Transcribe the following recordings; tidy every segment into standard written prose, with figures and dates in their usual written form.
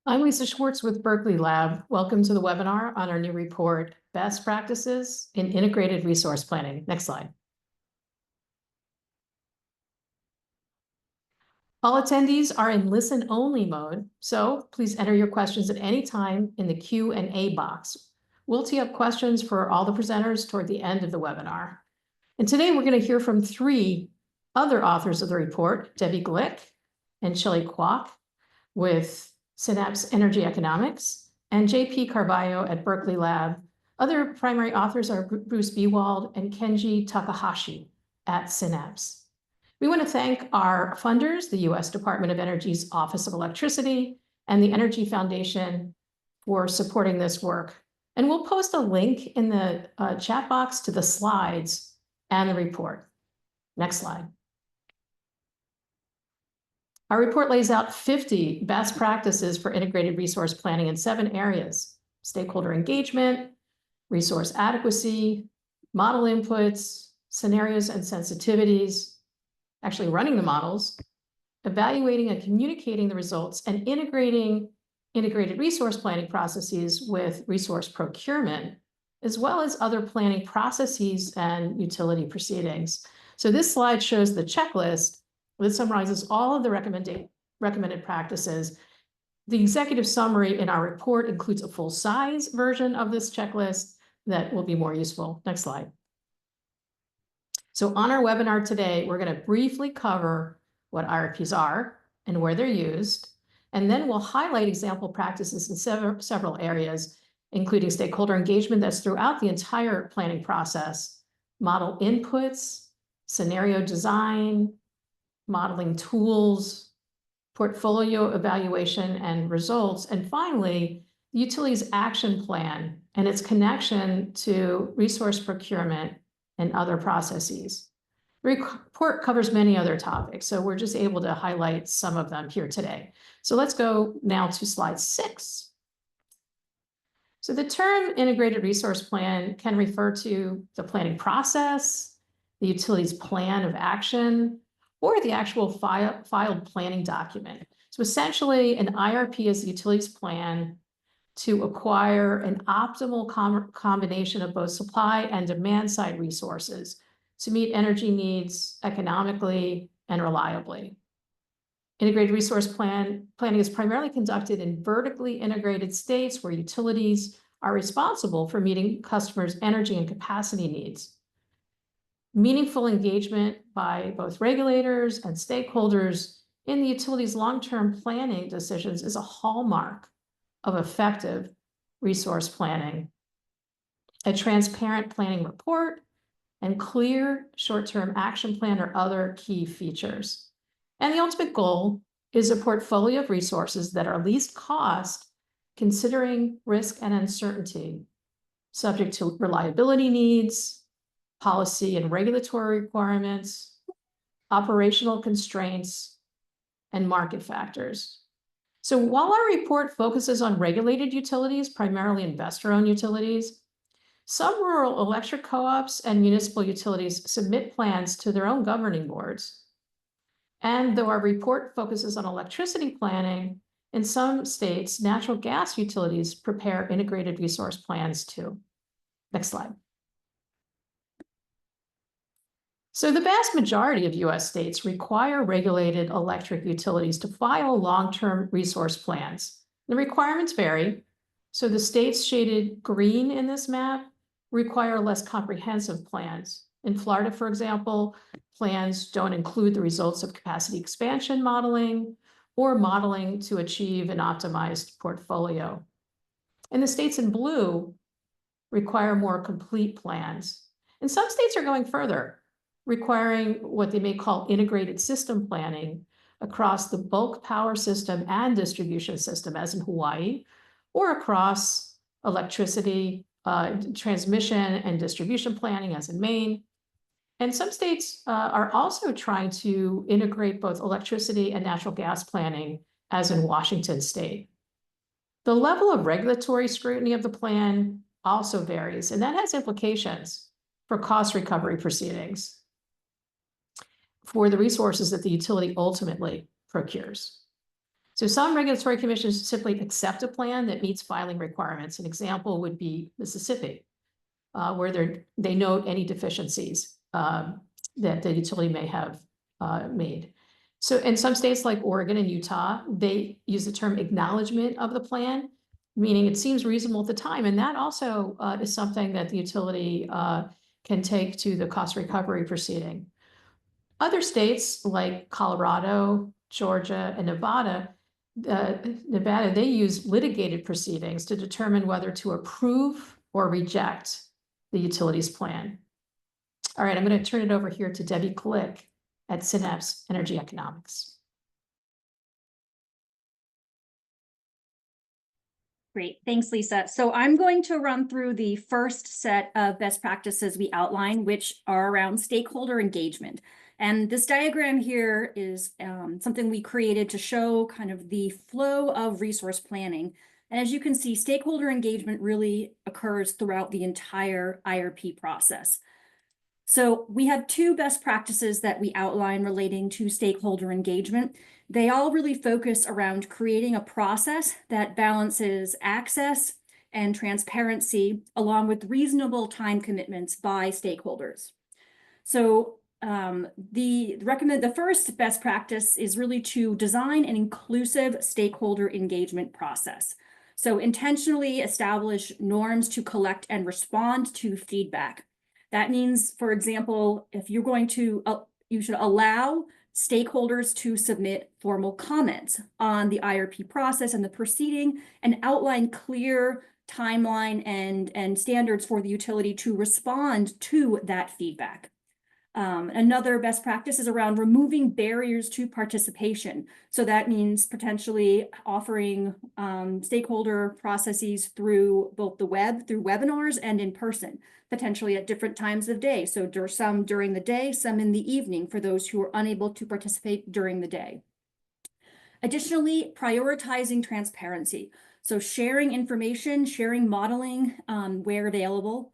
I'm Lisa Schwartz with Berkeley Lab. Welcome to the webinar on our new report, Best Practices in Integrated Resource Planning. Next slide. All attendees are in listen-only mode, so please enter your questions at any time in the Q&A box. We'll tee up questions for all the presenters toward the end of the webinar. And today we're going to hear from three other authors of the report, Debbie Glick and Shelley Kwok with Synapse Energy Economics, and J.P. Carballo at Berkeley Lab. Other primary authors are Bruce Bewald and Kenji Takahashi at Synapse. We want to thank our funders, the U.S. Department of Energy's Office of Electricity and the Energy Foundation for supporting this work. And we'll post a link in the chat box to the slides and the report. Next slide. Our report lays out 50 best practices for integrated resource planning in 7 areas: stakeholder engagement, resource adequacy, model inputs, scenarios and sensitivities, actually running the models, evaluating and communicating the results, and integrating integrated resource planning processes with resource procurement, as well as other planning processes and utility proceedings. So this slide shows the checklist that summarizes all of the recommended practices. The executive summary in our report includes a full-size version of this checklist that will be more useful. Next slide. So on our webinar today, we're going to briefly cover what IRPs are and where they're used, and then we'll highlight example practices in several areas, including stakeholder engagement that's throughout the entire planning process, model inputs, scenario design, modeling tools, portfolio evaluation and results, and finally, the utilities action plan and its connection to resource procurement and other processes. The report covers many other topics, so we're just able to highlight some of them here today. So let's go now to slide 6. So the term integrated resource plan can refer to the planning process, the utilities plan of action, or the actual filed planning document. So essentially, an IRP is the utilities plan to acquire an optimal combination of both supply and demand side resources to meet energy needs economically and reliably. Integrated resource planning is primarily conducted in vertically integrated states where utilities are responsible for meeting customers' energy and capacity needs. Meaningful engagement by both regulators and stakeholders in the utilities' long-term planning decisions is a hallmark of effective resource planning. A transparent planning report and clear short-term action plan are other key features. And the ultimate goal is a portfolio of resources that are least cost, considering risk and uncertainty, subject to reliability needs, policy and regulatory requirements, operational constraints, and market factors. So while our report focuses on regulated utilities, primarily investor-owned utilities, some rural electric co-ops and municipal utilities submit plans to their own governing boards. And though our report focuses on electricity planning, in some states, natural gas utilities prepare integrated resource plans too. Next slide. So the vast majority of US states require regulated electric utilities to file long-term resource plans. The requirements vary. So the states shaded green in this map require less comprehensive plans. In Florida, for example, plans don't include the results of capacity expansion modeling or modeling to achieve an optimized portfolio. And the states in blue require more complete plans. And some states are going further, requiring what they may call integrated system planning across the bulk power system and distribution system, as in Hawaii, or across electricity, transmission and distribution planning, as in Maine. And some states are also trying to integrate both electricity and natural gas planning, as in Washington state. The level of regulatory scrutiny of the plan also varies, and that has implications for cost recovery proceedings for the resources that the utility ultimately procures. So some regulatory commissions simply accept a plan that meets filing requirements. An example would be Mississippi, where they note any deficiencies that the utility may have made. So in some states like Oregon and Utah, they use the term acknowledgement of the plan, meaning it seems reasonable at the time. And that also is something that the utility can take to the cost recovery proceeding. Other states like Colorado, Georgia, and Nevada, they use litigated proceedings to determine whether to approve or reject the utilities plan. All right, I'm going to turn it over here to Debbie Klick at Synapse Energy Economics. Great, thanks, Lisa. So I'm going to run through the first set of best practices we outline, which are around stakeholder engagement. And this diagram here is something we created to show kind of the flow of resource planning. And as you can see, stakeholder engagement really occurs throughout the entire IRP process. So we have two best practices that we outline relating to stakeholder engagement. They all really focus around creating a process that balances access and transparency along with reasonable time commitments by stakeholders. So the first best practice is really to design an inclusive stakeholder engagement process. So intentionally establish norms to collect and respond to feedback. That means, for example, if you're going to, you should allow stakeholders to submit formal comments on the IRP process and the proceeding and outline clear timeline and standards for the utility to respond to that feedback. Another best practice is around removing barriers to participation. So that means potentially offering stakeholder processes through both the web, through webinars and in person, potentially at different times of day. So some during the day, some in the evening for those who are unable to participate during the day. Additionally, prioritizing transparency. So sharing information, sharing modeling where available.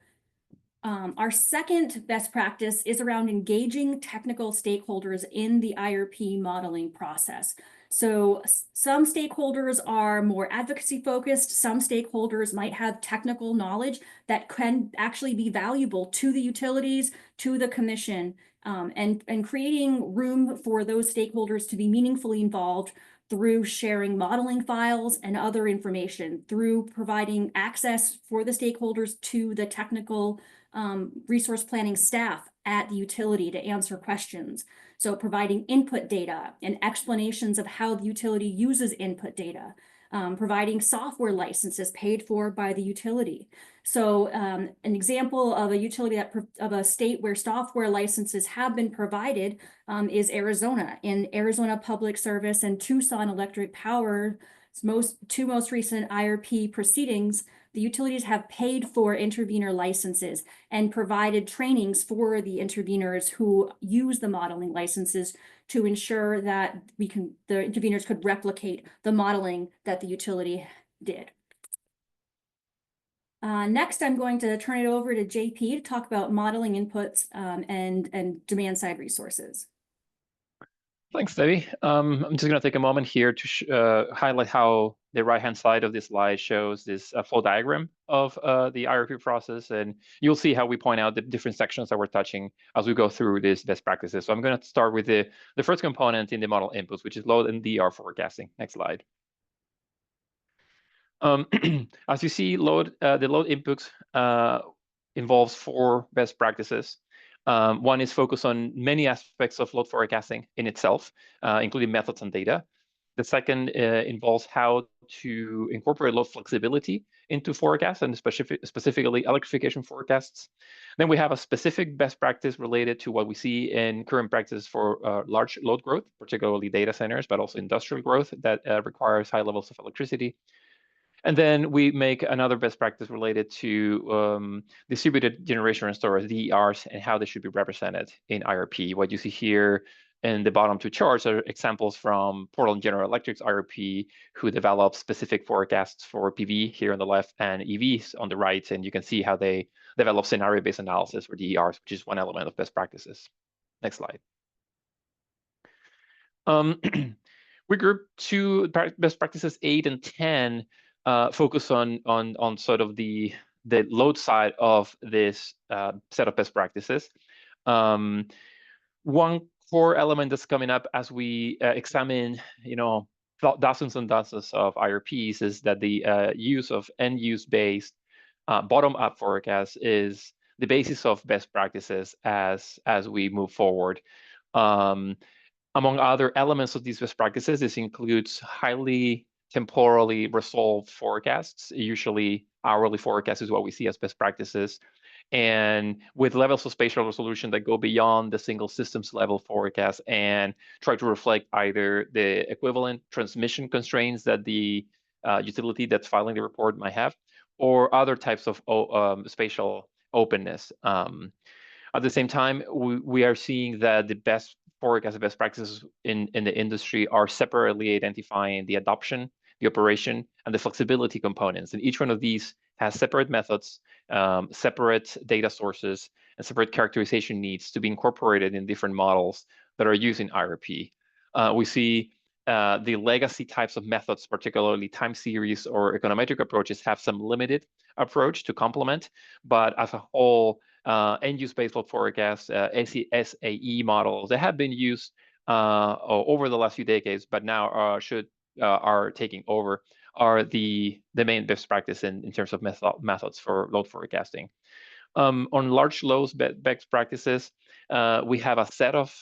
Our second best practice is around engaging technical stakeholders in the IRP modeling process. So some stakeholders are more advocacy focused. Some stakeholders might have technical knowledge that can actually be valuable to the utilities, to the commission, and creating room for those stakeholders to be meaningfully involved through sharing modeling files and other information, through providing access for the stakeholders to the technical resource planning staff at the utility to answer questions. So providing input data and explanations of how the utility uses input data, providing software licenses paid for by the utility. So an example of a utility of a state where software licenses have been provided is Arizona. In Arizona Public Service and Tucson Electric Power's two most recent IRP proceedings, the utilities have paid for intervenor licenses and provided trainings for the intervenors who use the modeling licenses to ensure that the intervenors could replicate the modeling that the utility did. Next, I'm going to turn it over to JP to talk about modeling inputs and demand side resources. Thanks, Debbie. I'm just going to take a moment here to highlight how the right-hand side of this slide shows this flow diagram of the IRP process, and you'll see how we point out the different sections that we're touching as we go through these best practices. So I'm going to start with the first component in the model inputs, which is load and DR forecasting. Next slide. As you see, the load inputs involves 4 best practices. One is focused on many aspects of load forecasting in itself, including methods and data. The second involves how to incorporate load flexibility into forecasts and specifically electrification forecasts. Then we have a specific best practice related to what we see in current practices for large load growth, particularly data centers, but also industrial growth that requires high levels of electricity. And then we make another best practice related to distributed generation and storage, DERs, and how they should be represented in IRP. What you see here in the bottom 2 charts are examples from Portland General Electric's IRP, who developed specific forecasts for PV here on the left and EVs on the right. And you can see how they develop scenario-based analysis for DERs, which is one element of best practices. Next slide. We group best practices 8 and 10 focus on sort of the load side of this set of best practices. One core element that's coming up as we examine, dozens and dozens of IRPs is that the use of end-use based bottom-up forecasts is the basis of best practices as we move forward. Among other elements of these best practices, this includes highly temporally resolved forecasts. Usually hourly forecasts is what we see as best practices. And with levels of spatial resolution that go beyond the single systems level forecast and try to reflect either the equivalent transmission constraints that the utility that's filing the report might have, or other types of spatial openness. At the same time, we are seeing that the best forecast best practices in the industry are separately identifying the adoption, the operation, and the flexibility components. And each one of these has separate methods, separate data sources, and separate characterization needs to be incorporated in different models that are used in IRP. We see the legacy types of methods, particularly time series or econometric approaches, have some limited approach to complement, but as a whole, end-use baseload forecasts, SAE models that have been used over the last few decades, but now are taking over, are the main best practice in terms of methods for load forecasting. On large loads best practices, we have a set of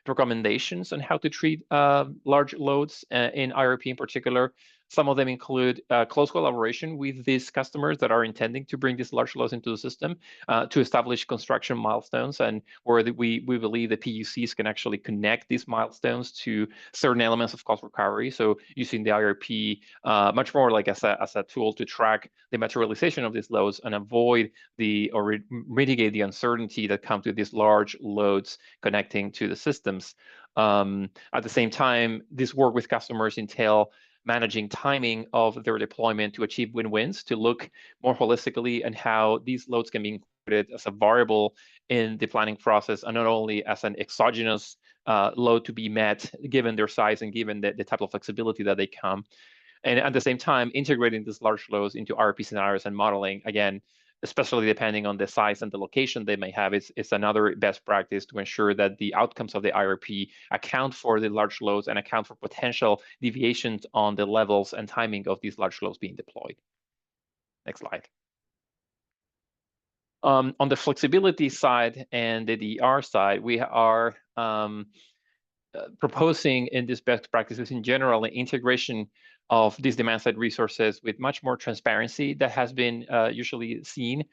recommendations on how to treat large loads in IRP in particular. Some of them include close collaboration with these customers that are intending to bring these large loads into the system to establish construction milestones, and where we believe the PUCs can actually connect these milestones to certain elements of cost recovery. So using the IRP much more like as a tool to track the materialization of these loads and avoid or mitigate the uncertainty that comes with these large loads connecting to the systems. At the same time, this work with customers entail managing timing of their deployment to achieve win-wins, to look more holistically at how these loads can be included as a variable in the planning process, and not only as an exogenous load to be met given their size and given the type of flexibility that they come. And at the same time, integrating these large loads into IRP scenarios and modeling, again, especially depending on the size and the location they may have, it's another best practice to ensure that the outcomes of the IRP account for the large loads and account for potential deviations on the levels and timing of these large loads being deployed. Next slide. On the flexibility side and the DER side, we are proposing in these best practices in general an integration of these demand-side resources with much more transparency that has been usually seen.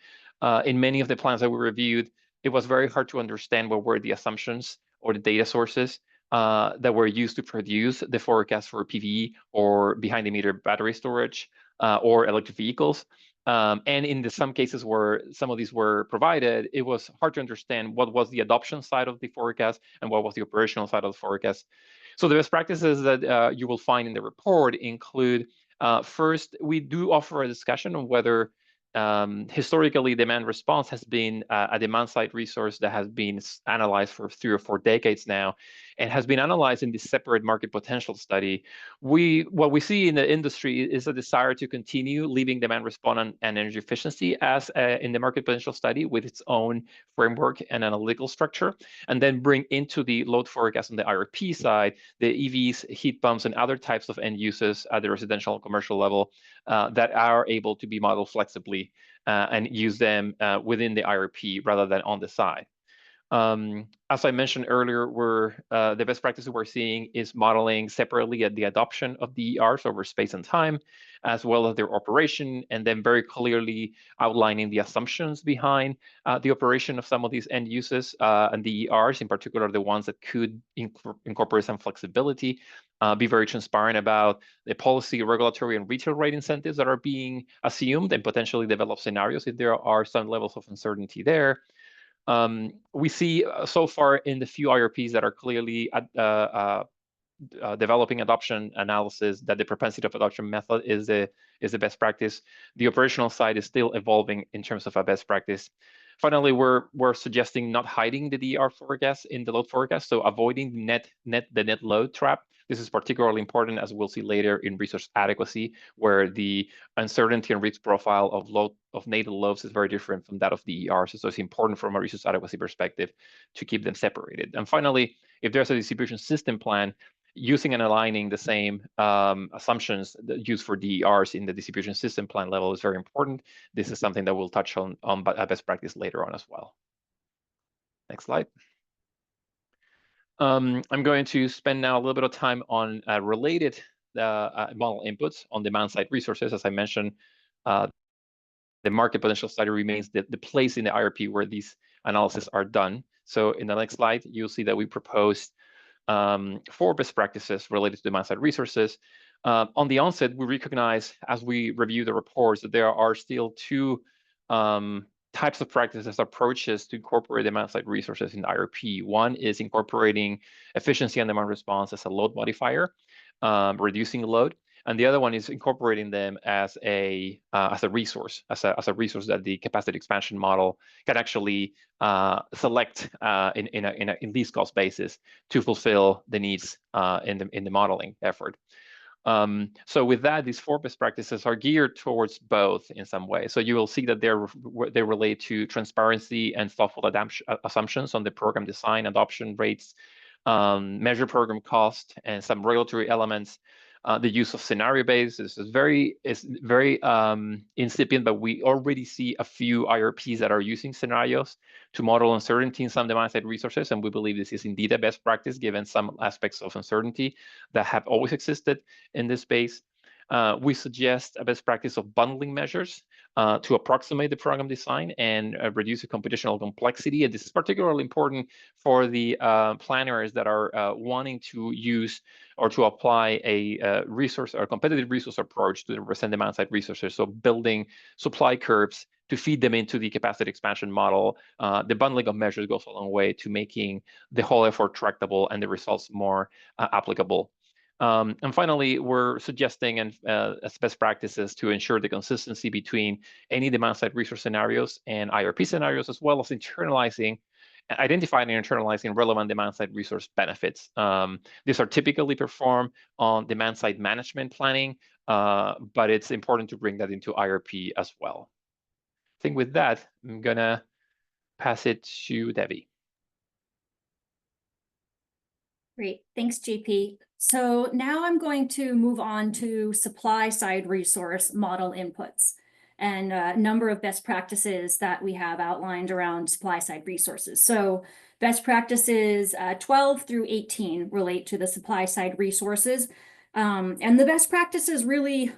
In many of the plans that we reviewed, it was very hard to understand what were the assumptions or the data sources that were used to produce the forecast for PV or behind-the-meter battery storage or electric vehicles. And in some cases where some of these were provided, it was hard to understand what was the adoption side of the forecast and what was the operational side of the forecast. So the best practices that you will find in the report include, first, we do offer a discussion on whether historically demand response has been a demand-side resource that has been analyzed for 3 or 4 decades now and has been analyzed in this separate market potential study. What we see in the industry is a desire to continue leaving demand response and energy efficiency as in the market potential study with its own framework and analytical structure, and then bring into the load forecast on the IRP side the EVs, heat pumps, and other types of end uses at the residential and commercial level that are able to be modeled flexibly and use them within the IRP rather than on the side. As I mentioned earlier, the best practices we're seeing is modeling separately at the adoption of DERs over space and time, as well as their operation, and then very clearly outlining the assumptions behind the operation of some of these end uses and DERs, in particular the ones that could incorporate some flexibility, be very transparent about the policy, regulatory, and retail rate incentives that are being assumed, and potentially develop scenarios if there are some levels of uncertainty there. We see so far in the few IRPs that are clearly developing adoption analysis that the propensity of adoption method is the best practice. The operational side is still evolving in terms of a best practice. Finally, we're suggesting not hiding the DER forecast in the load forecast, so avoiding the net load trap. This is particularly important, as we'll see later, in resource adequacy, where the uncertainty and risk profile of native loads is very different from that of DER. So it's important from a resource adequacy perspective to keep them separated. And finally, if there's a distribution system plan, using and aligning the same assumptions used for DERs in the distribution system plan level is very important. This is something that we'll touch on best practice later on as well. Next slide. I'm going to spend now a little bit of time on related model inputs on demand-side resources. As I mentioned, the market potential study remains the place in the IRP where these analyses are done. So in the next slide, you'll see that we proposed 4 best practices related to demand-side resources. On the onset, we recognize, as we review the reports, that there are still 2 types of practices, approaches to incorporate demand-side resources in IRP. One is incorporating efficiency and demand response as a load modifier, reducing load. And the other one is incorporating them as a resource, as a resource that the capacity expansion model can actually select in least cost basis to fulfill the needs in the modeling effort. So with that, these 4 best practices are geared towards both in some way. So you will see that they relate to transparency and thoughtful assumptions on the program design, adoption rates, measure program cost, and some regulatory elements. The use of scenario-based is very incipient, but we already see a few IRPs that are using scenarios to model uncertainty in some demand-side resources, and we believe this is indeed a best practice given some aspects of uncertainty that have always existed in this space. We suggest a best practice of bundling measures to approximate the program design and reduce the computational complexity. And this is particularly important for the planners that are wanting to use or to apply a resource or competitive resource approach to the demand-side resources. So building supply curves to feed them into the capacity expansion model. The bundling of measures goes a long way to making the whole effort tractable and the results more applicable. And finally, we're suggesting as best practices to ensure the consistency between any demand-side resource scenarios and IRP scenarios, as well as identifying and internalizing relevant demand-side resource benefits. These are typically performed on demand-side management planning, but it's important to bring that into IRP as well. I think with that, I'm gonna pass it to Debbie. Great, thanks, JP. So now I'm going to move on to supply side resource model inputs and a number of best practices that we have outlined around supply side resources. So best practices 12 through 18 relate to the supply side resources. And the best practices really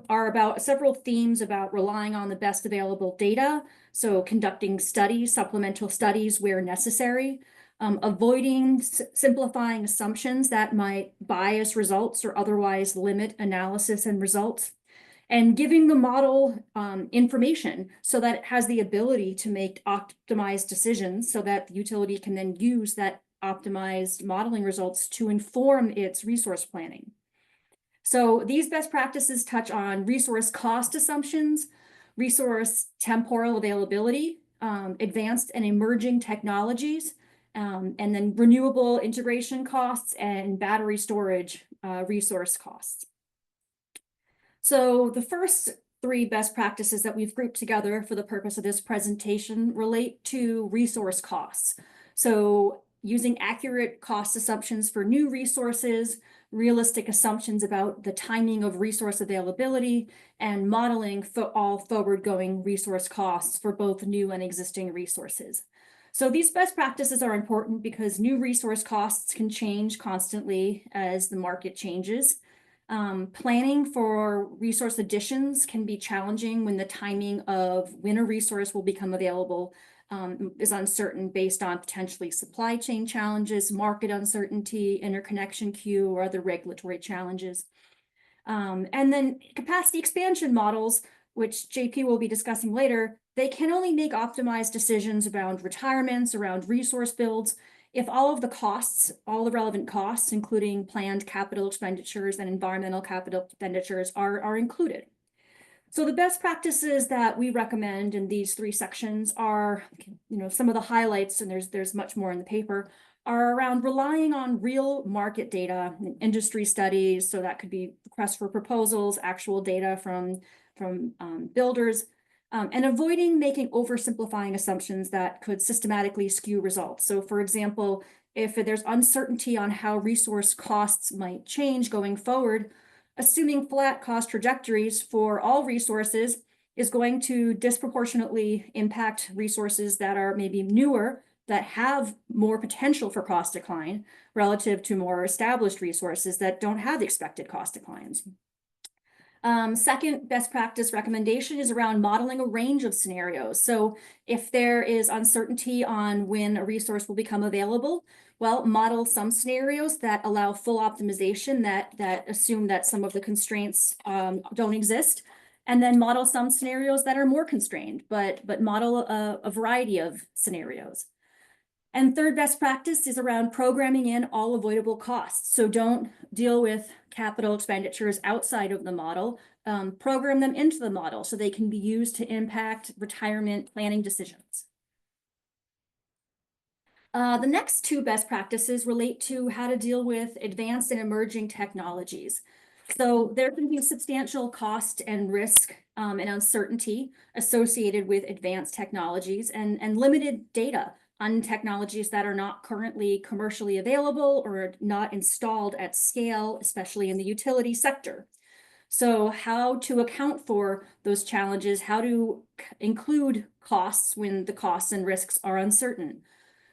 are about several themes about relying on the best available data. So conducting studies, supplemental studies where necessary. Avoiding simplifying assumptions that might bias results or otherwise limit analysis and results, and giving the model information so that it has the ability to make optimized decisions so that the utility can then use that optimized modeling results to inform its resource planning. So these best practices touch on resource cost assumptions, resource temporal availability, advanced and emerging technologies, and then renewable integration costs and battery storage resource costs. So the first 3 best practices that we've grouped together for the purpose of this presentation relate to resource costs. So using accurate cost assumptions for new resources, realistic assumptions about the timing of resource availability, and modeling for all forward-going resource costs for both new and existing resources. So these best practices are important because new resource costs can change constantly as the market changes. Planning for resource additions can be challenging when the timing of when a resource will become available is uncertain based on potentially supply chain challenges, market uncertainty, interconnection queue, or other regulatory challenges. And then capacity expansion models, which JP will be discussing later, they can only make optimized decisions around retirements, around resource builds, if all of the costs, all the relevant costs, including planned capital expenditures and environmental capital expenditures are included. So the best practices that we recommend in these 3 sections are, some of the highlights, and there's much more in the paper, are around relying on real market data, industry studies. So that could be requests for proposals, actual data from builders, and avoiding making oversimplifying assumptions that could systematically skew results. So for example, if there's uncertainty on how resource costs might change going forward, assuming flat cost trajectories for all resources is going to disproportionately impact resources that are maybe newer, that have more potential for cost decline relative to more established resources that don't have expected cost declines. Second best practice recommendation is around modeling a range of scenarios. So if there is uncertainty on when a resource will become available, well, model some scenarios that allow full optimization that assume that some of the constraints don't exist, and then model some scenarios that are more constrained, but model a variety of scenarios. And third best practice is around programming in all avoidable costs. So don't deal with capital expenditures outside of the model, program them into the model so they can be used to impact retirement planning decisions. The next 2 best practices relate to how to deal with advanced and emerging technologies. So there can be substantial cost and risk and uncertainty associated with advanced technologies and limited data on technologies that are not currently commercially available or not installed at scale, especially in the utility sector. So how to account for those challenges, how to include costs when the costs and risks are uncertain.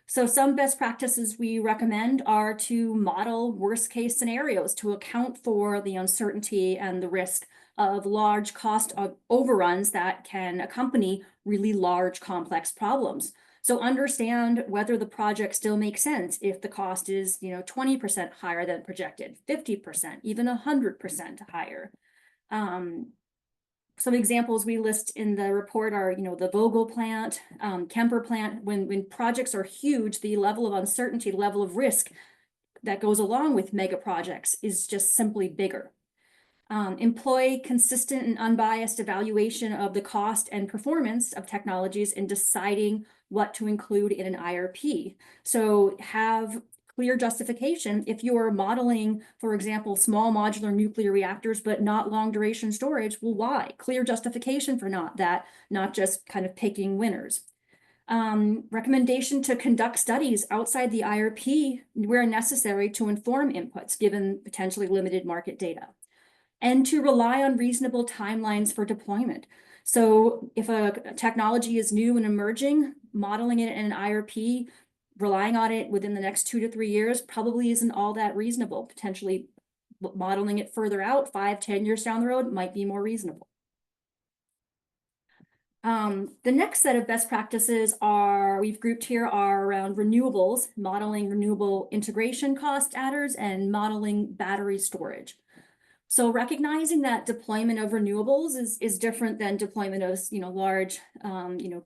So some best practices we recommend are to model worst case scenarios to account for the uncertainty and the risk of large cost overruns that can accompany really large complex problems. So understand whether the project still makes sense if the cost is 20% higher than projected, 50%, even 100% higher. Some examples we list in the report are, the Vogel plant, Kemper plant. When projects are huge, the level of uncertainty, level of risk that goes along with mega projects is just simply bigger. Employ consistent and unbiased evaluation of the cost and performance of technologies in deciding what to include in an IRP. So have clear justification if you are modeling, for example, small modular nuclear reactors, but not long duration storage. Well, why? Clear justification for not just kind of picking winners. Recommendation to conduct studies outside the IRP where necessary to inform inputs given potentially limited market data. And to rely on reasonable timelines for deployment. So if a technology is new and emerging, modeling it in an IRP, relying on it within the next 2 to 3 years probably isn't all that reasonable. Potentially modeling it further out, 5, 10 years down the road might be more reasonable. The next set of best practices we've grouped here are around renewables, modeling renewable integration cost adders, and modeling battery storage. So recognizing that deployment of renewables is different than deployment of large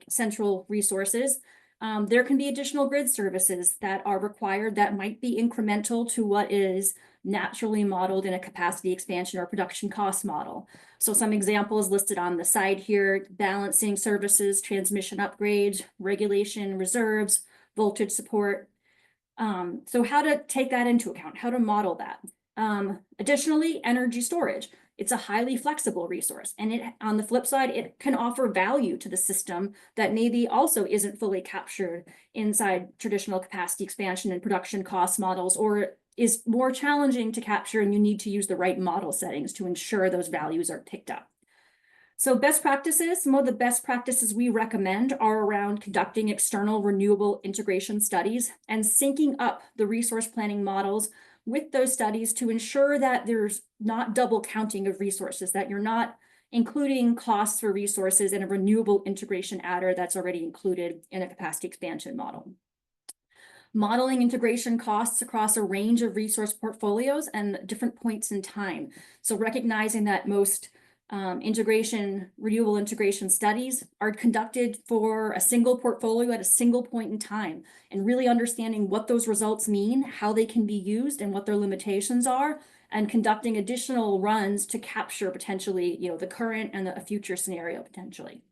central resources. There can be additional grid services that are required that might be incremental to what is naturally modeled in a capacity expansion or production cost model. So some examples listed on the side here: balancing services, transmission upgrades, regulation reserves, voltage support. So how to take that into account, how to model that. Additionally, energy storage. It's a highly flexible resource, and on the flip side, it can offer value to the system that maybe also isn't fully captured inside traditional capacity expansion and production cost models, or is more challenging to capture, and you need to use the right model settings to ensure those values are picked up. So best practices, some of the best practices we recommend are around conducting external renewable integration studies and syncing up the resource planning models with those studies to ensure that there's not double counting of resources, that you're not including costs for resources in a renewable integration adder that's already included in a capacity expansion model. Modeling integration costs across a range of resource portfolios and different points in time. So recognizing that most renewable integration studies are conducted for a single portfolio at a single point in time, and really understanding what those results mean, how they can be used, and what their limitations are, and conducting additional runs to capture potentially, the current and a future scenario potentially.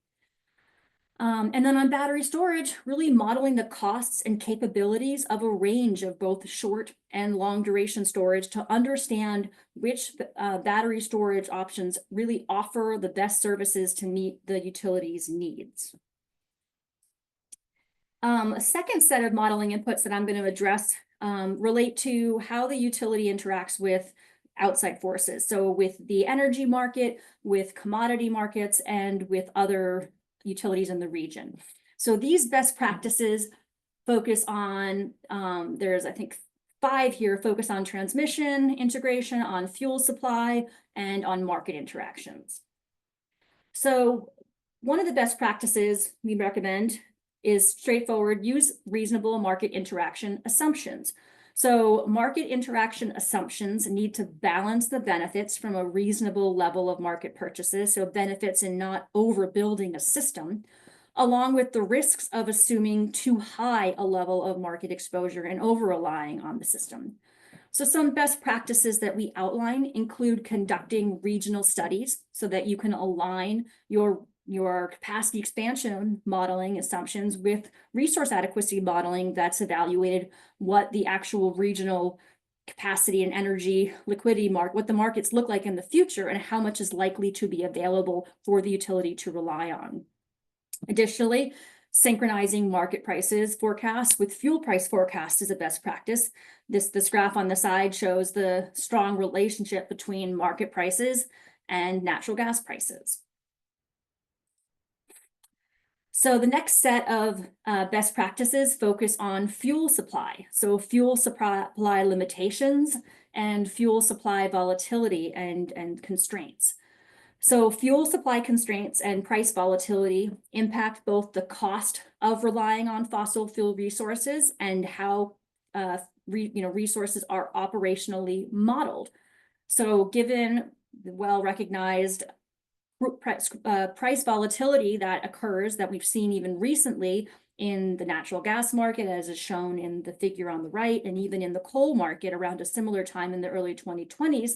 And then on battery storage, really modeling the costs and capabilities of a range of both short and long duration storage to understand which battery storage options really offer the best services to meet the utility's needs. A second set of modeling inputs that I'm going to address relate to how the utility interacts with outside forces. So with the energy market, with commodity markets, and with other utilities in the region. So these best practices focus on, there's I think 5 here, focus on transmission integration, on fuel supply, and on market interactions. So one of the best practices we recommend is straightforward, use reasonable market interaction assumptions. So market interaction assumptions need to balance the benefits from a reasonable level of market purchases, so benefits in not overbuilding a system, along with the risks of assuming too high a level of market exposure and over-relying on the system. So some best practices that we outline include conducting regional studies so that you can align your capacity expansion modeling assumptions with resource adequacy modeling that's evaluated what the actual regional capacity and energy liquidity what the markets look like in the future and how much is likely to be available for the utility to rely on. Additionally, synchronizing market prices forecasts with fuel price forecasts is a best practice. This graph on the side shows the strong relationship between market prices and natural gas prices. So the next set of best practices focus on fuel supply. So fuel supply limitations and fuel supply volatility and constraints. So fuel supply constraints and price volatility impact both the cost of relying on fossil fuel resources and how resources are operationally modeled. So given the well-recognized price volatility that occurs, that we've seen even recently in the natural gas market, as is shown in the figure on the right, and even in the coal market around a similar time in the early 2020s,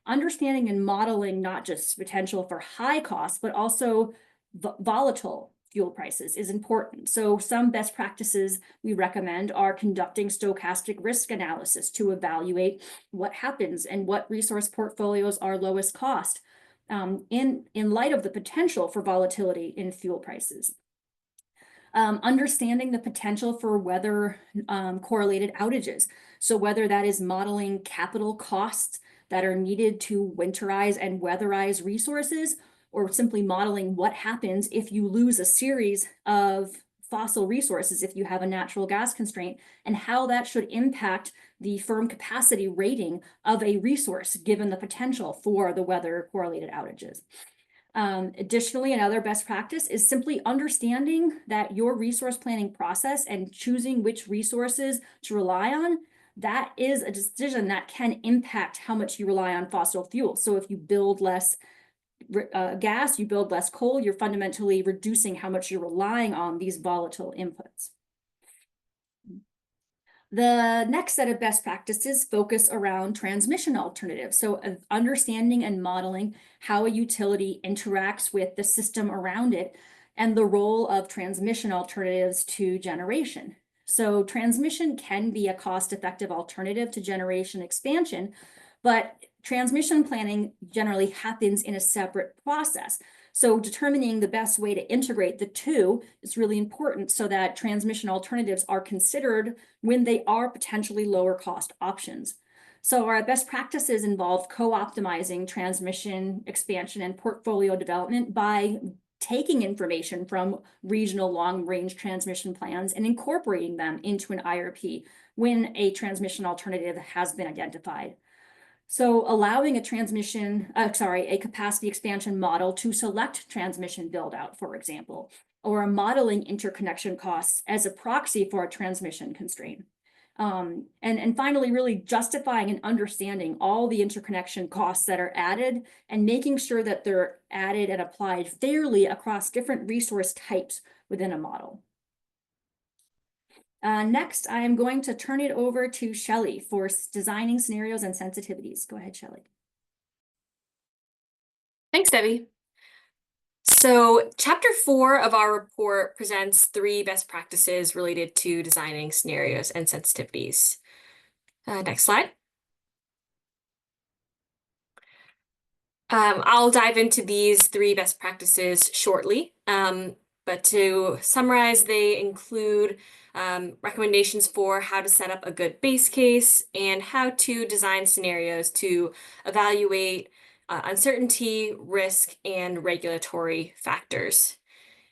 understanding and modeling not just potential for high costs, but also volatile fuel prices is important. So some best practices we recommend are conducting stochastic risk analysis to evaluate what happens and what resource portfolios are lowest cost in light of the potential for volatility in fuel prices. Understanding the potential for weather correlated outages. So whether that is modeling capital costs that are needed to winterize and weatherize resources, or simply modeling what happens if you lose a series of fossil resources, if you have a natural gas constraint, and how that should impact the firm capacity rating of a resource given the potential for the weather correlated outages. Additionally, another best practice is simply understanding that your resource planning process and choosing which resources to rely on, that is a decision that can impact how much you rely on fossil fuels. So if you build less gas, you build less coal, you're fundamentally reducing how much you're relying on these volatile inputs. The next set of best practices focus around transmission alternatives. So understanding and modeling how a utility interacts with the system around it and the role of transmission alternatives to generation. So transmission can be a cost-effective alternative to generation expansion, but transmission planning generally happens in a separate process. So determining the best way to integrate the two is really important so that transmission alternatives are considered when they are potentially lower cost options. So our best practices involve co-optimizing transmission expansion and portfolio development by taking information from regional long-range transmission plans and incorporating them into an IRP when a transmission alternative has been identified. So allowing a capacity expansion model to select transmission build out, for example, or modeling interconnection costs as a proxy for a transmission constraint. And finally, really justifying and understanding all the interconnection costs that are added and making sure that they're added and applied fairly across different resource types within a model. Next, I am going to turn it over to Shelley for designing scenarios and sensitivities. Go ahead, Shelley. Thanks, Debbie. So chapter 4 of our report presents 3 best practices related to designing scenarios and sensitivities. Next slide. I'll dive into these 3 best practices shortly, but to summarize, they include recommendations for how to set up a good base case and how to design scenarios to evaluate uncertainty, risk, and regulatory factors.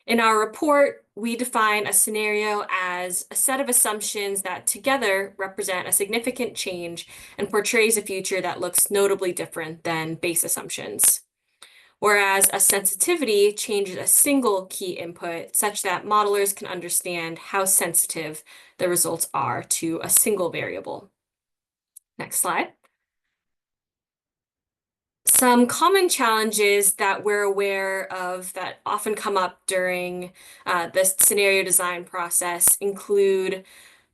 In our report, we define a scenario as a set of assumptions that together represent a significant change and portrays a future that looks notably different than base assumptions. Whereas a sensitivity changes a single key input such that modelers can understand how sensitive the results are to a single variable. Next slide. Some common challenges that we're aware of that often come up during the scenario design process include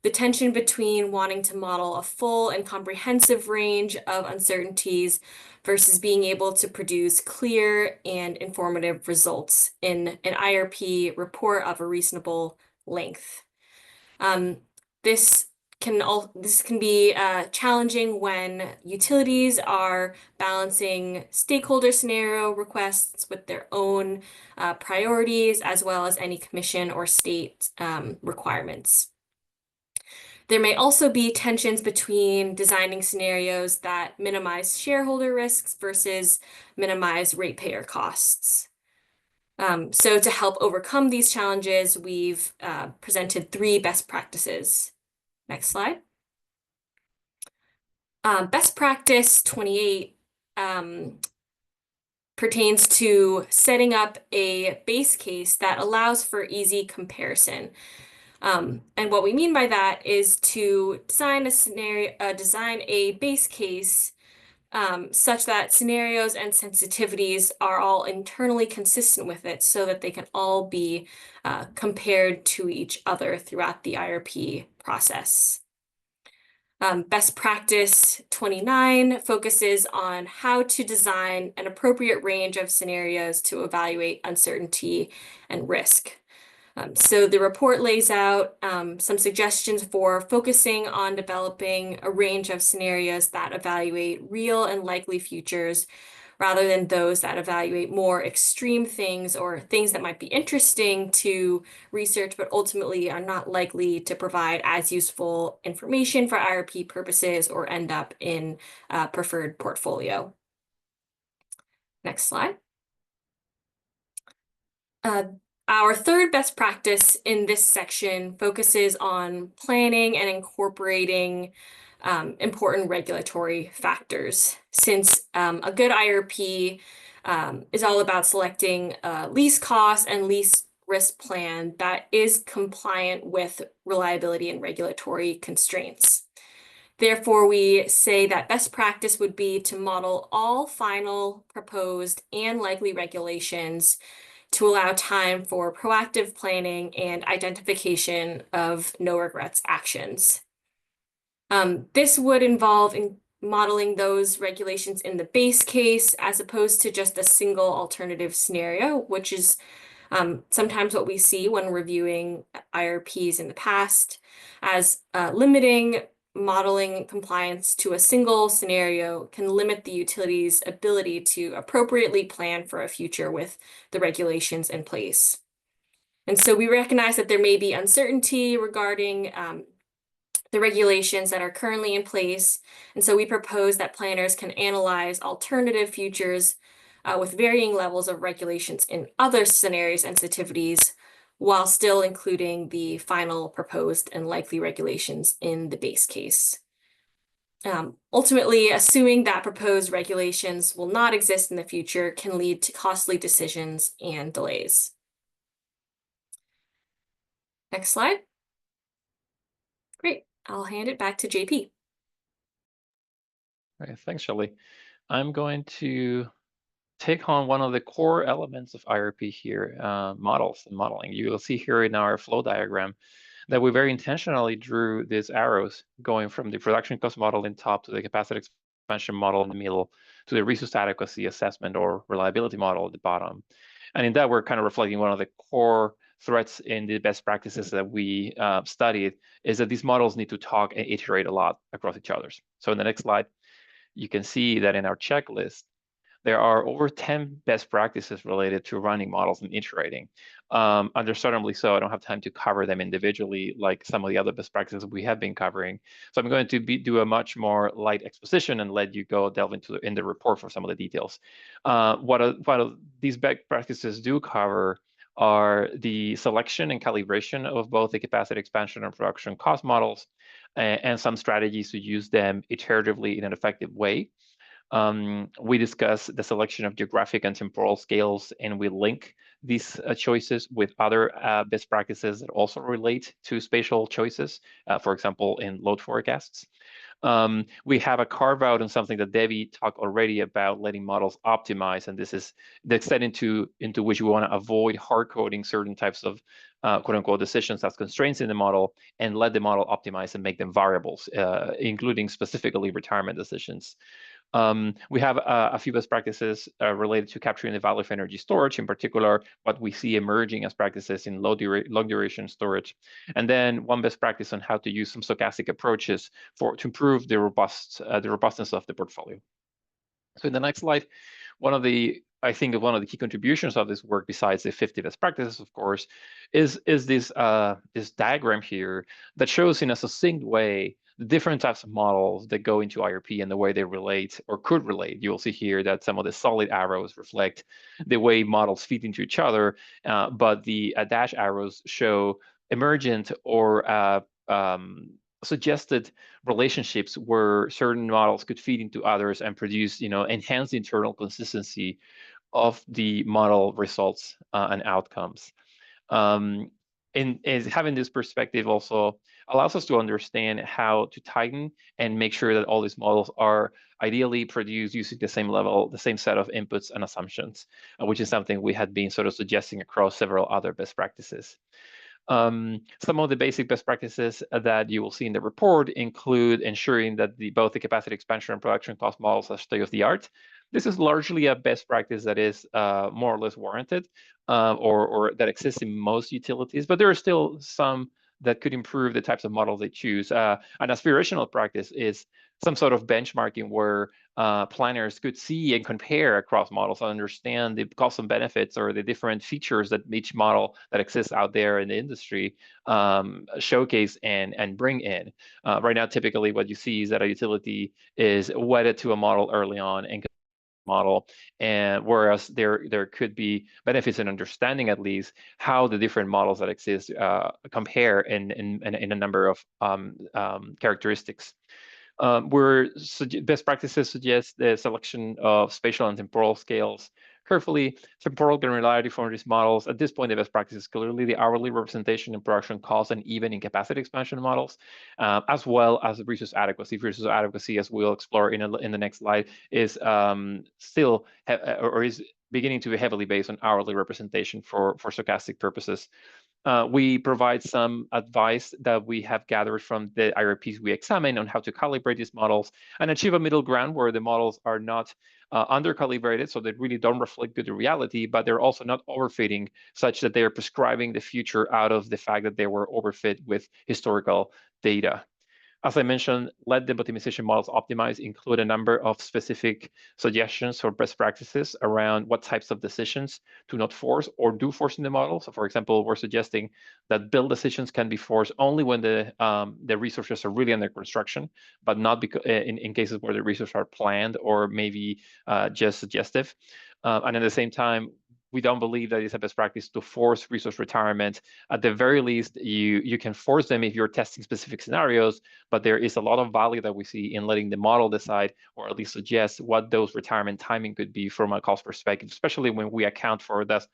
the tension between wanting to model a full and comprehensive range of uncertainties versus being able to produce clear and informative results in an IRP report of a reasonable length. This can be challenging when utilities are balancing stakeholder scenario requests with their own priorities, as well as any commission or state requirements. There may also be tensions between designing scenarios that minimize shareholder risks versus minimize ratepayer costs. So to help overcome these challenges, we've presented 3 best practices. Next slide. Best practice 28 pertains to setting up a base case that allows for easy comparison. And what we mean by that is to design a base case such that scenarios and sensitivities are all internally consistent with it so that they can all be compared to each other throughout the IRP process. Best practice 29 focuses on how to design an appropriate range of scenarios to evaluate uncertainty and risk. So the report lays out some suggestions for focusing on developing a range of scenarios that evaluate real and likely futures rather than those that evaluate more extreme things or things that might be interesting to research but ultimately are not likely to provide as useful information for IRP purposes or end up in a preferred portfolio. Next slide. Our 3rd best practice in this section focuses on planning and incorporating important regulatory factors. Since a good IRP is all about selecting a least cost and least risk plan that is compliant with reliability and regulatory constraints. Therefore, we say that best practice would be to model all final, proposed, and likely regulations to allow time for proactive planning and identification of no regrets actions. This would involve modeling those regulations in the base case as opposed to just a single alternative scenario, which is sometimes what we see when reviewing IRPs in the past, as limiting modeling compliance to a single scenario can limit the utility's ability to appropriately plan for a future with the regulations in place. And so we recognize that there may be uncertainty regarding the regulations that are currently in place. And so we propose that planners can analyze alternative futures with varying levels of regulations in other scenarios and sensitivities, while still including the final proposed and likely regulations in the base case. Ultimately, assuming that proposed regulations will not exist in the future can lead to costly decisions and delays. Next slide. Great. I'll hand it back to JP. Okay, thanks, Shelley. I'm going to take on one of the core elements of IRP here, models and modeling. You will see here in our flow diagram that we very intentionally drew these arrows going from the production cost model in top to the capacity expansion model in the middle to the resource adequacy assessment or reliability model at the bottom. And in that, we're kind of reflecting one of the core threats in the best practices that we studied is that these models need to talk and iterate a lot across each other. So in the next slide, you can see that in our checklist, there are over 10 best practices related to running models and iterating. Understandably so, I don't have time to cover them individually like some of the other best practices we have been covering. So I'm going to do a much more light exposition and let you go delve into in the report for some of the details. What these best practices do cover are the selection and calibration of both the capacity expansion and production cost models, and some strategies to use them iteratively in an effective way. We discuss the selection of geographic and temporal scales, and we link these choices with other best practices that also relate to spatial choices, for example, in load forecasts. We have a carve out on something that Debbie talked already about, letting models optimize, and this is the extent into which we want to avoid hard coding certain types of quote unquote decisions as constraints in the model and let the model optimize and make them variables, including specifically retirement decisions. We have a few best practices related to capturing the value of energy storage, in particular, what we see emerging as practices in long duration storage. And then one best practice on how to use some stochastic approaches to improve the robustness of the portfolio. So in the next slide, I think one of the key contributions of this work, besides the 50 best practices, of course, is this diagram here that shows in a succinct way the different types of models that go into IRP and the way they relate or could relate. You'll see here that some of the solid arrows reflect the way models feed into each other, but the dash arrows show emergent or suggested relationships where certain models could feed into others and produce, enhanced internal consistency of the model results and outcomes. And having this perspective also allows us to understand how to tighten and make sure that all these models are ideally produced using the same set of inputs and assumptions, which is something we had been sort of suggesting across several other best practices. Some of the basic best practices that you will see in the report include ensuring that both the capacity expansion and production cost models are state of the art. This is largely a best practice that is more or less warranted or that exists in most utilities, but there are still some that could improve the types of models they choose. An aspirational practice is some sort of benchmarking where planners could see and compare across models and understand the costs and benefits or the different features that each model that exists out there in the industry showcase and bring in. Right now, typically what you see is that a utility is wedded to a model early on and model, and whereas there could be benefits in understanding at least how the different models that exist compare in a number of characteristics. Best practices suggest the selection of spatial and temporal scales carefully. Temporal granularity for these models. At this point, the best practice is clearly the hourly representation in production costs and even in capacity expansion models, as well as the resource adequacy. Resource adequacy, as we'll explore in the next slide, is still is beginning to be heavily based on hourly representation for stochastic purposes. We provide some advice that we have gathered from the IRPs we examine on how to calibrate these models and achieve a middle ground where the models are not under-calibrated, so they really don't reflect good reality, but they're also not overfitting such that they are prescribing the future out of the fact that they were overfit with historical data. As I mentioned, let the optimization models optimize include a number of specific suggestions or best practices around what types of decisions to not force or do force in the model. So for example, we're suggesting that build decisions can be forced only when the resources are really under construction, but not in cases where the resources are planned or maybe just suggestive. And at the same time, we don't believe that it's a best practice to force resource retirement. At the very least, you can force them if you're testing specific scenarios, but there is a lot of value that we see in letting the model decide, or at least suggest what those retirement timing could be from a cost perspective, especially when we account for the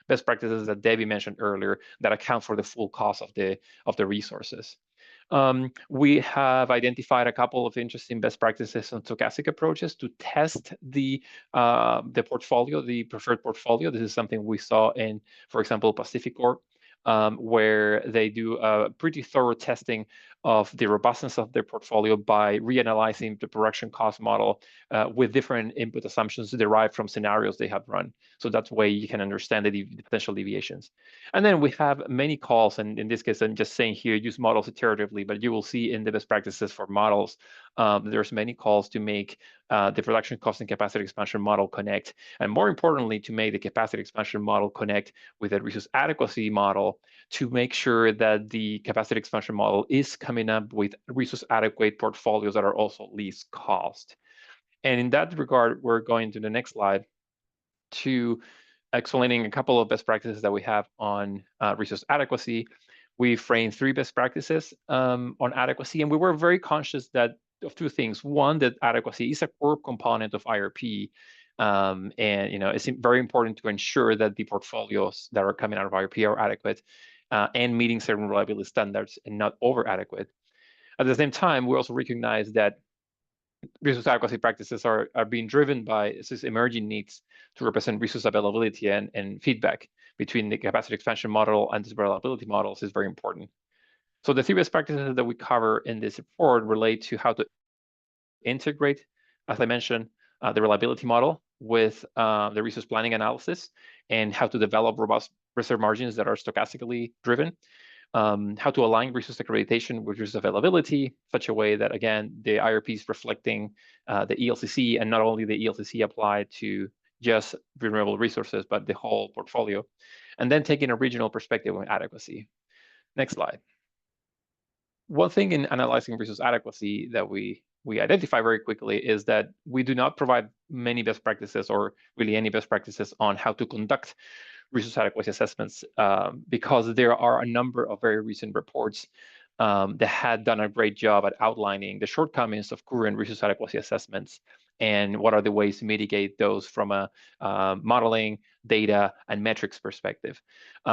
best practices that Debbie mentioned earlier that account for the full cost of the resources. We have identified a couple of interesting best practices on stochastic approaches to test the portfolio, the preferred portfolio. This is something we saw in, for example, Pacificorp, where they do a pretty thorough testing of the robustness of their portfolio by reanalyzing the production cost model with different input assumptions derived from scenarios they have run. So that's way you can understand the potential deviations. And then we have many calls, and in this case, I'm just saying here, use models iteratively, but you will see in the best practices for models, there's many calls to make the production cost and capacity expansion model connect, and more importantly, to make the capacity expansion model connect with the resource adequacy model to make sure that the capacity expansion model is coming up with resource adequate portfolios that are also least cost. And in that regard, we're going to the next slide to explaining a couple of best practices that we have on resource adequacy. We framed 3 best practices on adequacy, and we were very conscious that of 2 things. One, that adequacy is a core component of IRP, and it's very important to ensure that the portfolios that are coming out of IRP are adequate and meeting certain reliability standards and not over adequate. At the same time, we also recognize that resource adequacy practices are being driven by these emerging needs to represent resource availability, and feedback between the capacity expansion model and the reliability models is very important. So the 3 best practices that we cover in this report relate to how to integrate, as I mentioned, the reliability model with the resource planning analysis, and how to develop robust reserve margins that are stochastically driven. How to align resource accreditation with resource availability, such a way that, again, the IRP is reflecting the ELCC, and not only the ELCC applied to just renewable resources, but the whole portfolio. And then taking a regional perspective on adequacy. Next slide. One thing in analyzing resource adequacy that we identify very quickly is that we do not provide many best practices, or really any best practices, on how to conduct resource adequacy assessments, because there are a number of very recent reports that had done a great job at outlining the shortcomings of current resource adequacy assessments, and what are the ways to mitigate those from a modeling, data, and metrics perspective.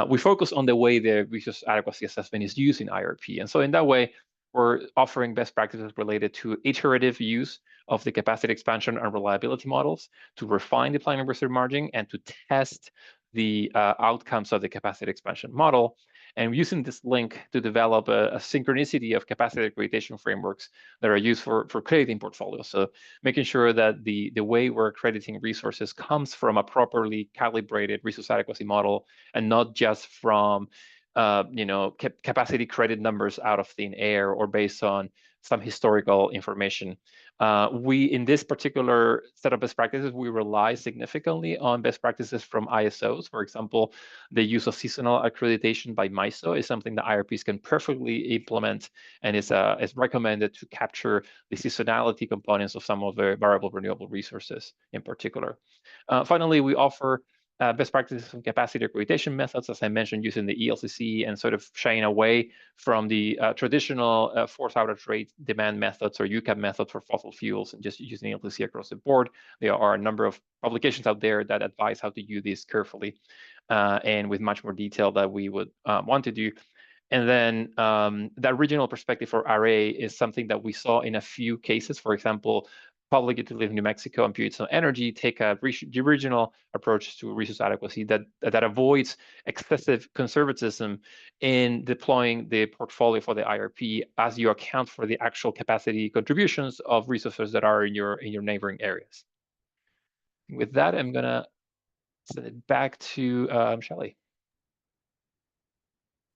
We focus on the way the resource adequacy assessment is used in IRP. And so in that way, we're offering best practices related to iterative use of the capacity expansion and reliability models to refine the planning reserve margin and to test the outcomes of the capacity expansion model, and using this link to develop a synchronicity of capacity accreditation frameworks that are used for crediting portfolios. So making sure that the way we're accrediting resources comes from a properly calibrated resource adequacy model, and not just from capacity credit numbers out of thin air or based on some historical information. In this particular set of best practices, we rely significantly on best practices from ISOs. For example, the use of seasonal accreditation by MISO is something that IRPs can perfectly implement, and is recommended to capture the seasonality components of some of the variable renewable resources in particular. Finally, we offer best practices and capacity accreditation methods, as I mentioned, using the ELCC, and sort of shying away from the traditional forced outage rate demand methods or UCAP methods for fossil fuels, and just using ELCC across the board. There are a number of publications out there that advise how to use this carefully and with much more detail that we would want to do. And then that regional perspective for RA is something that we saw in a few cases. For example, Public Utility of New Mexico and Puget Sound Energy take a regional approach to resource adequacy that avoids excessive conservatism in deploying the portfolio for the IRP, as you account for the actual capacity contributions of resources that are in your neighboring areas. With that, I'm gonna send it back to Shelley.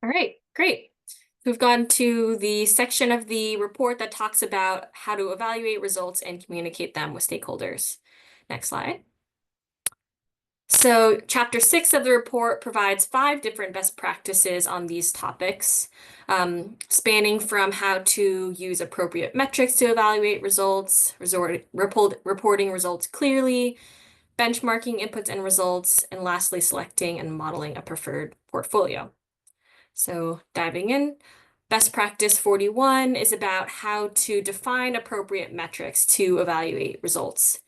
All right, great. We've gone to the section of the report that talks about how to evaluate results and communicate them with stakeholders. Next slide. So chapter 6 of the report provides 5 different best practices on these topics, spanning from how to use appropriate metrics to evaluate results, reporting results clearly, benchmarking inputs and results, and lastly, selecting and modeling a preferred portfolio. So diving in, best practice 41 is about how to define appropriate metrics to evaluate results.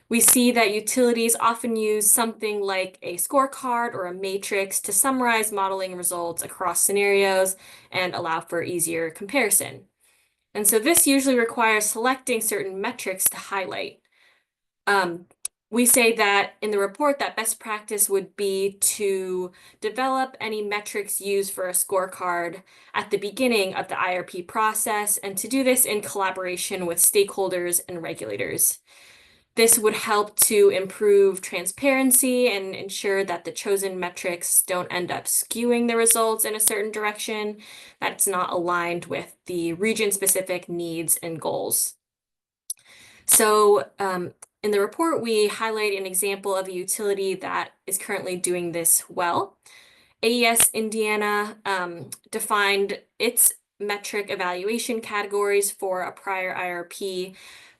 We see that utilities often use something like a scorecard or a matrix to summarize modeling results across scenarios and allow for easier comparison. And so this usually requires selecting certain metrics to highlight. We say that in the report that best practice would be to develop any metrics used for a scorecard at the beginning of the IRP process, and to do this in collaboration with stakeholders and regulators. This would help to improve transparency and ensure that the chosen metrics don't end up skewing the results in a certain direction that's not aligned with the region-specific needs and goals. So in the report, we highlight an example of a utility that is currently doing this well. AES Indiana defined its metric evaluation categories for a prior IRP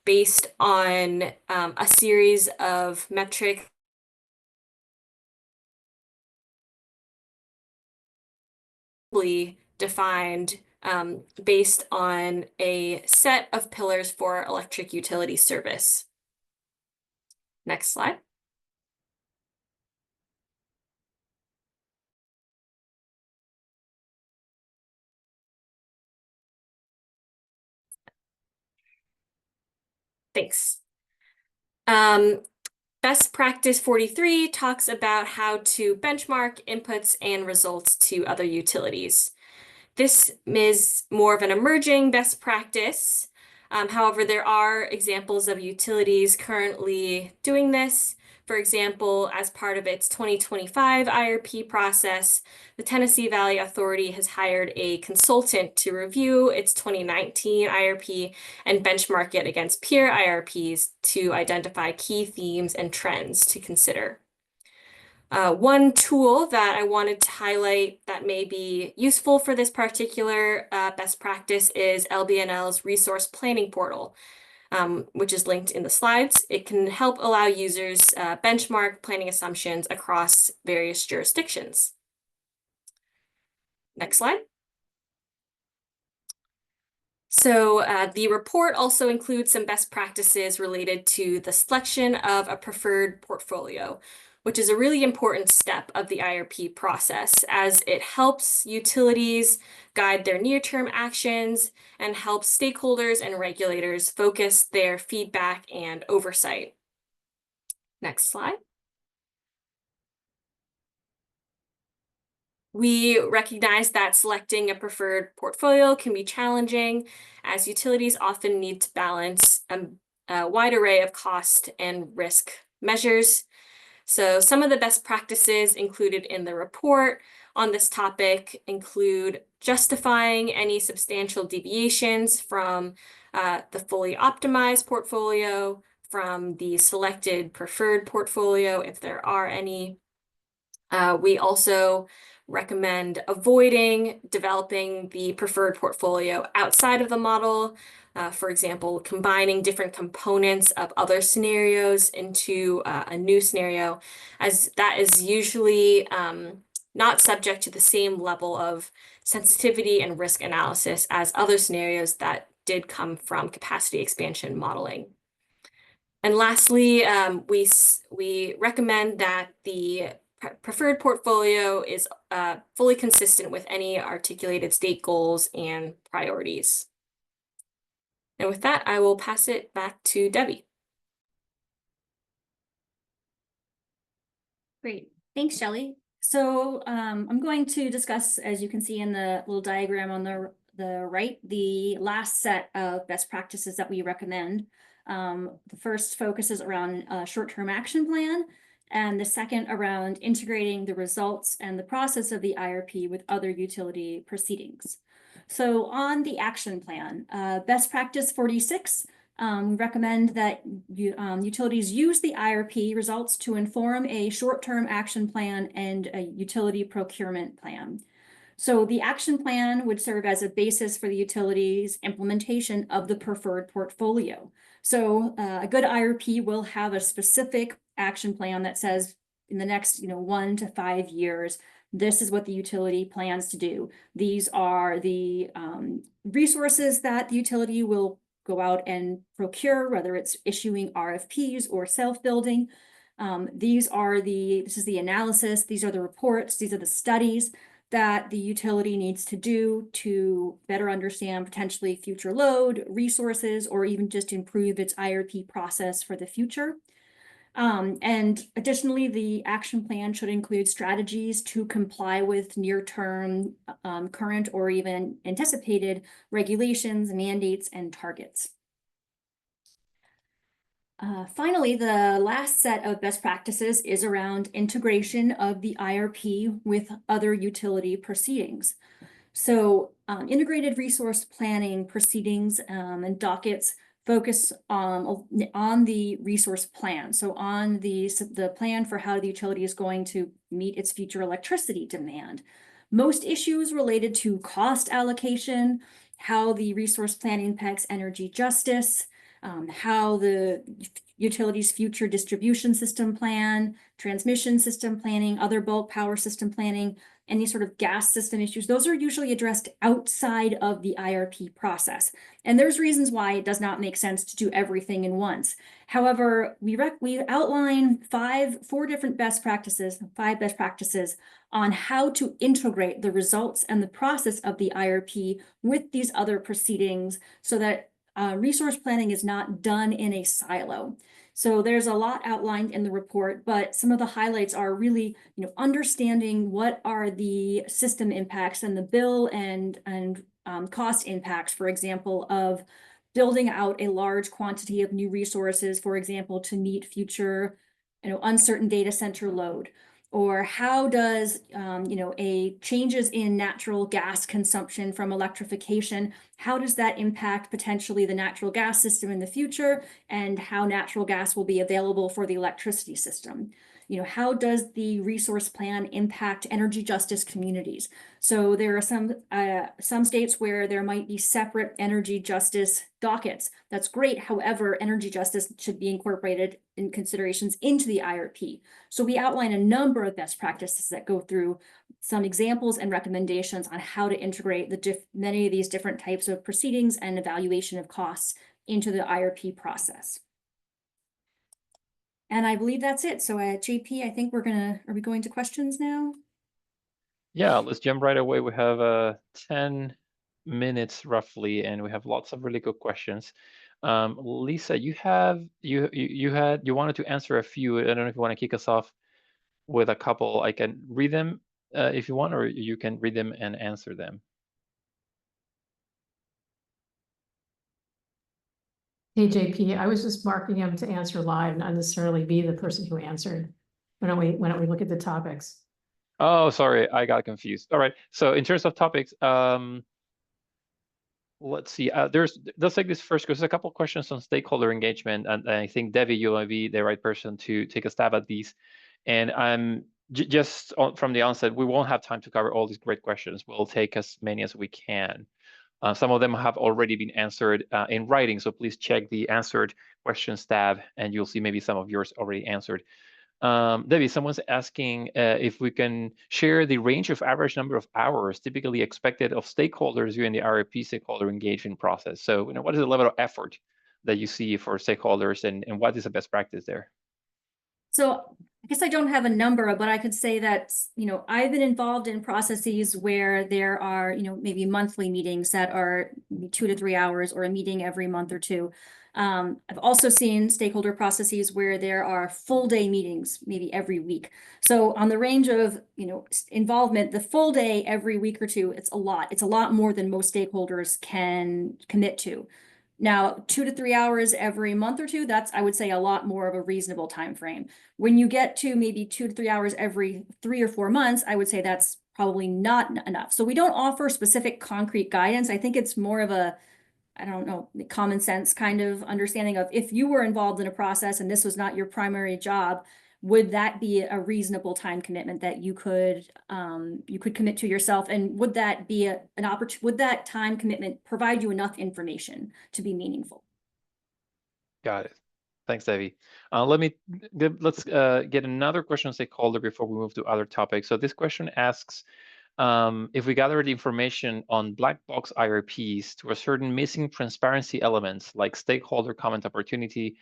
based on a series of metrics defined based on a set of pillars for electric utility service. Next slide. Thanks. Best practice 43 talks about how to benchmark inputs and results to other utilities. This is more of an emerging best practice. However, there are examples of utilities currently doing this. For example, as part of its 2025 IRP process, the Tennessee Valley Authority has hired a consultant to review its 2019 IRP and benchmark it against peer IRPs to identify key themes and trends to consider. One tool that I wanted to highlight that may be useful for this particular best practice is LBNL's resource planning portal, which is linked in the slides. It can help allow users benchmark planning assumptions across various jurisdictions. Next slide. So the report also includes some best practices related to the selection of a preferred portfolio, which is a really important step of the IRP process, as it helps utilities guide their near-term actions and helps stakeholders and regulators focus their feedback and oversight. Next slide. We recognize that selecting a preferred portfolio can be challenging, as utilities often need to balance a wide array of cost and risk measures. So some of the best practices included in the report on this topic include justifying any substantial deviations from the fully optimized portfolio, from the selected preferred portfolio, if there are any. We also recommend avoiding developing the preferred portfolio outside of the model. For example, combining different components of other scenarios into a new scenario, as that is usually not subject to the same level of sensitivity and risk analysis as other scenarios that did come from capacity expansion modeling. And lastly, we recommend that the preferred portfolio is fully consistent with any articulated state goals and priorities. And with that, I will pass it back to Debbie. Great, thanks, Shelley. So I'm going to discuss, as you can see in the little diagram on the right, the last set of best practices that we recommend. The first focuses around a short-term action plan, and the second around integrating the results and the process of the IRP with other utility proceedings. So on the action plan, best practice 46, recommend that utilities use the IRP results to inform a short-term action plan and a utility procurement plan. So the action plan would serve as a basis for the utility's implementation of the preferred portfolio. So a good IRP will have a specific action plan that says in the next 1 to 5 years, this is what the utility plans to do. These are the resources that the utility will go out and procure, whether it's issuing RFPs or self-building. This is the analysis, these are the reports, these are the studies that the utility needs to do to better understand potentially future load, resources, or even just improve its IRP process for the future. And additionally, the action plan should include strategies to comply with near-term, current, or even anticipated regulations, mandates, and targets. Finally, the last set of best practices is around integration of the IRP with other utility proceedings. So integrated resource planning proceedings and dockets focus on the resource plan. So on the plan for how the utility is going to meet its future electricity demand. Most issues related to cost allocation, how the resource plan impacts energy justice, how the utility's future distribution system plan, transmission system planning, other bulk power system planning, any sort of gas system issues, those are usually addressed outside of the IRP process. And there's reasons why it does not make sense to do everything in once. However, we outline five best practices on how to integrate the results and the process of the IRP with these other proceedings so that resource planning is not done in a silo. So there's a lot outlined in the report, but some of the highlights are really, understanding what are the system impacts and the bill and cost impacts, for example, of building out a large quantity of new resources, for example, to meet future, uncertain data center load. Or how does, changes in natural gas consumption from electrification, how does that impact potentially the natural gas system in the future and how natural gas will be available for the electricity system? How does the resource plan impact energy justice communities? So there are some states where there might be separate energy justice dockets. That's great. However, energy justice should be incorporated in considerations into the IRP. So we outline a number of best practices that go through some examples and recommendations on how to integrate many of these different types of proceedings and evaluation of costs into the IRP process. And I believe that's it. So JP, I think are we going to questions now? Yeah, let's jump right away. We have 10 minutes roughly, and we have lots of really good questions. Lisa, you wanted to answer a few. I don't know if you want to kick us off with a couple. I can read them if you want, or you can read them and answer them. Hey, JP, I was just marking him to answer live, not necessarily be the person who answered. Why don't we look at the topics? Oh, sorry, I got confused. All right, so in terms of topics, let's see. Let's take this first because there's a couple of questions on stakeholder engagement, and I think Debbie, you will be the right person to take a stab at these. And I'm just from the onset, we won't have time to cover all these great questions. We'll take as many as we can. Some of them have already been answered in writing, so please check the answered questions tab, and you'll see maybe some of yours already answered. Debbie, someone's asking if we can share the range of average number of hours typically expected of stakeholders during the IRP stakeholder engagement process. So, what is the level of effort that you see for stakeholders, and what is the best practice there? So I guess I don't have a number, but I could say that, I've been involved in processes where there are, maybe monthly meetings that are 2 to 3 hours or a meeting every month or two. I've also seen stakeholder processes where there are full day meetings, maybe every week. So on the range of, involvement, the full day every week or two, it's a lot. It's a lot more than most stakeholders can commit to. Now, 2 to 3 hours every month or two, that's, I would say, a lot more of a reasonable time frame. When you get to maybe 2 to 3 hours every 3 or 4 months, I would say that's probably not enough. So we don't offer specific concrete guidance. I think it's more of a, I don't know, common sense kind of understanding of if you were involved in a process and this was not your primary job, would that be a reasonable time commitment that you could commit to yourself? And would that be an opportunity? Would that time commitment provide you enough information to be meaningful? Got it. Thanks, Debbie. Let's get another question on stakeholder before we move to other topics. So this question asks, if we gather the information on black box IRPs to a certain missing transparency elements like stakeholder comment opportunity,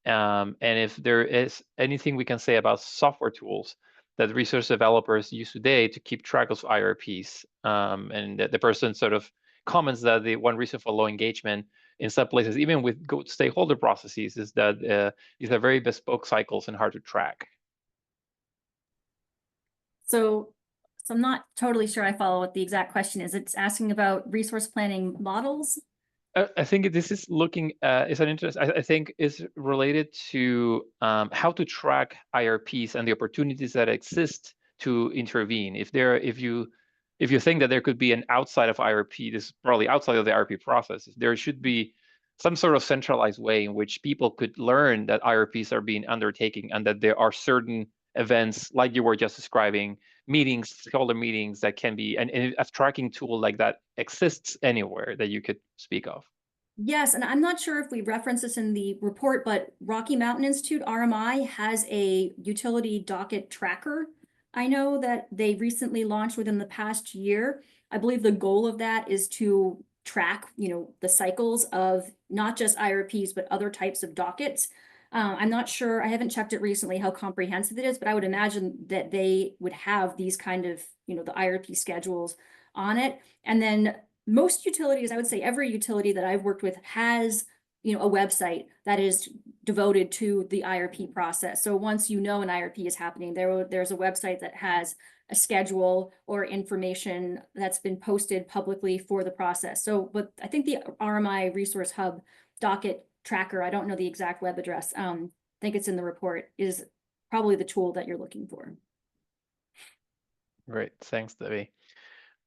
and if there is anything we can say about software tools that research developers use today to keep track of IRPs, and the person sort of comments that the one reason for low engagement in some places, even with good stakeholder processes, is that these are very bespoke cycles and hard to track. So I'm not totally sure I follow what the exact question is. It's asking about resource planning models. I think this is looking is an interest. I think is related to how to track IRPs and the opportunities that exist to intervene. If you think that there could be an outside of IRP, this is probably outside of the IRP process. There should be some sort of centralized way in which people could learn that IRPs are being undertaken and that there are certain events like you were just describing, meetings, stakeholder meetings that can be, and a tracking tool like that exists anywhere that you could speak of. Yes, and I'm not sure if we reference this in the report, but Rocky Mountain Institute, RMI, has a utility docket tracker. I know that they recently launched within the past year. I believe the goal of that is to track, the cycles of not just IRPs, but other types of dockets. I'm not sure, I haven't checked it recently how comprehensive it is, but I would imagine that they would have these kind of, the IRP schedules on it. And then most utilities, I would say every utility that I've worked with has, a website that is devoted to the IRP process. So once an IRP is happening, there's a website that has a schedule or information that's been posted publicly for the process. So, but I think the RMI Resource Hub docket tracker, I don't know the exact web address, I think it's in the report, is probably the tool that you're looking for. Great, thanks, Debbie.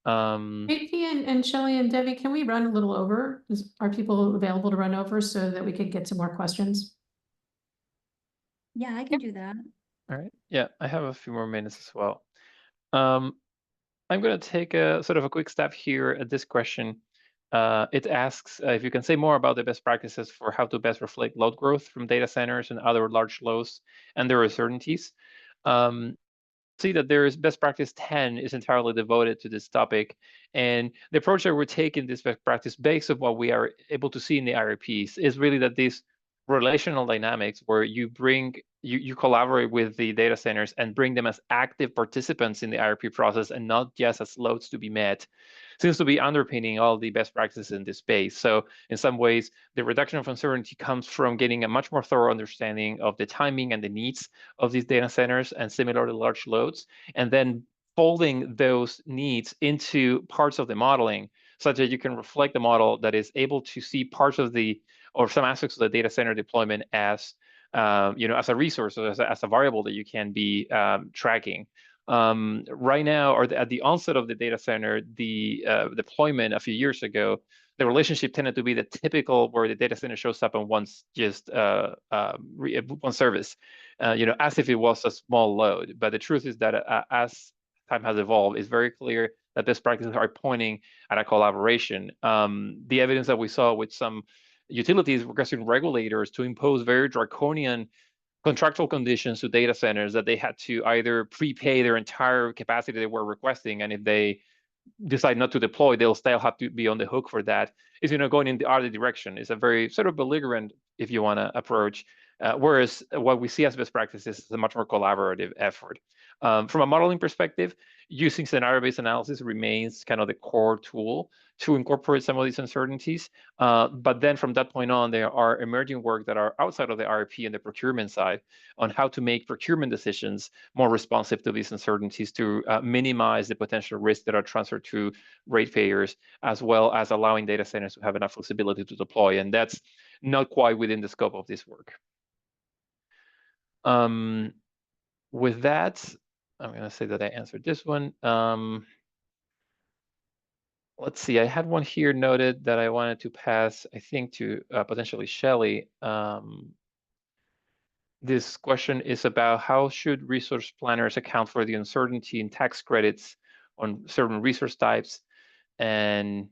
JP and Shelley and Debbie, can we run a little over? Are people available to run over so that we could get some more questions? Yeah, I can do that. All right, yeah, I have a few more minutes as well. I'm going to take a sort of a quick step here at this question. It asks if you can say more about the best practices for how to best reflect load growth from data centers and other large loads and their uncertainties. See that there is best practice 10 is entirely devoted to this topic, and the approach that we're taking this best practice based on what we are able to see in the IRPs is really that these relational dynamics where you collaborate with the data centers and bring them as active participants in the IRP process and not just as loads to be met seems to be underpinning all the best practices in this space. So in some ways, the reduction of uncertainty comes from getting a much more thorough understanding of the timing and the needs of these data centers and similar to large loads, and then folding those needs into parts of the modeling such that you can reflect the model that is able to see parts of or some aspects of the data center deployment as as a resource or as a variable that you can be tracking. Right now, or at the onset of the data center, the deployment a few years ago, the relationship tended to be the typical where the data center shows up and wants just one service, as if it was a small load. But the truth is that as time has evolved, it's very clear that best practices are pointing at a collaboration. The evidence that we saw with some utilities requesting regulators to impose very draconian contractual conditions to data centers that they had to either prepay their entire capacity they were requesting, and if they decide not to deploy, they'll still have to be on the hook for that, is going in the other direction. It's a very sort of belligerent, if you want to, approach. Whereas what we see as best practices is a much more collaborative effort. From a modeling perspective, using scenario-based analysis remains kind of the core tool to incorporate some of these uncertainties. But then from that point on, there are emerging work that are outside of the IRP and the procurement side on how to make procurement decisions more responsive to these uncertainties to minimize the potential risks that are transferred to ratepayers, as well as allowing data centers to have enough flexibility to deploy. And that's not quite within the scope of this work. With that, I'm going to say that I answered this one. Let's see, I had one here noted that I wanted to pass, I think, to potentially Shelley. This question is about how should resource planners account for the uncertainty in tax credits on certain resource types, and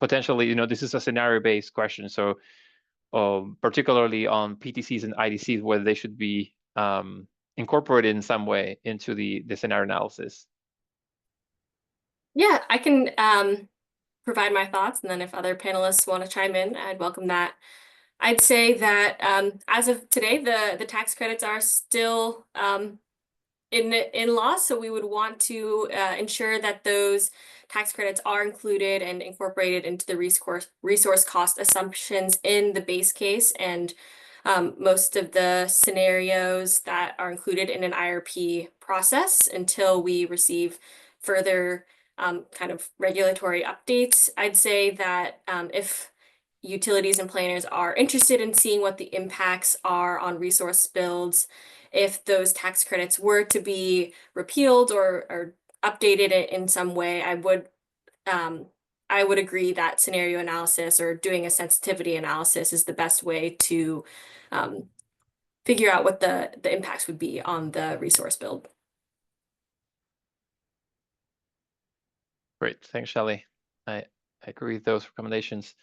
potentially, this is a scenario-based question, so particularly on PTCs and IDCs, whether they should be incorporated in some way into the scenario analysis. Yeah, I can provide my thoughts, and then if other panelists want to chime in, I'd welcome that. I'd say that as of today, the tax credits are still in law, so we would want to ensure that those tax credits are included and incorporated into the resource cost assumptions in the base case, and most of the scenarios that are included in an IRP process until we receive further kind of regulatory updates. I'd say that if utilities and planners are interested in seeing what the impacts are on resource builds, if those tax credits were to be repealed or updated in some way, I would agree that scenario analysis or doing a sensitivity analysis is the best way to figure out what the impacts would be on the resource build. Great, thanks, Shelley. I agree with those recommendations.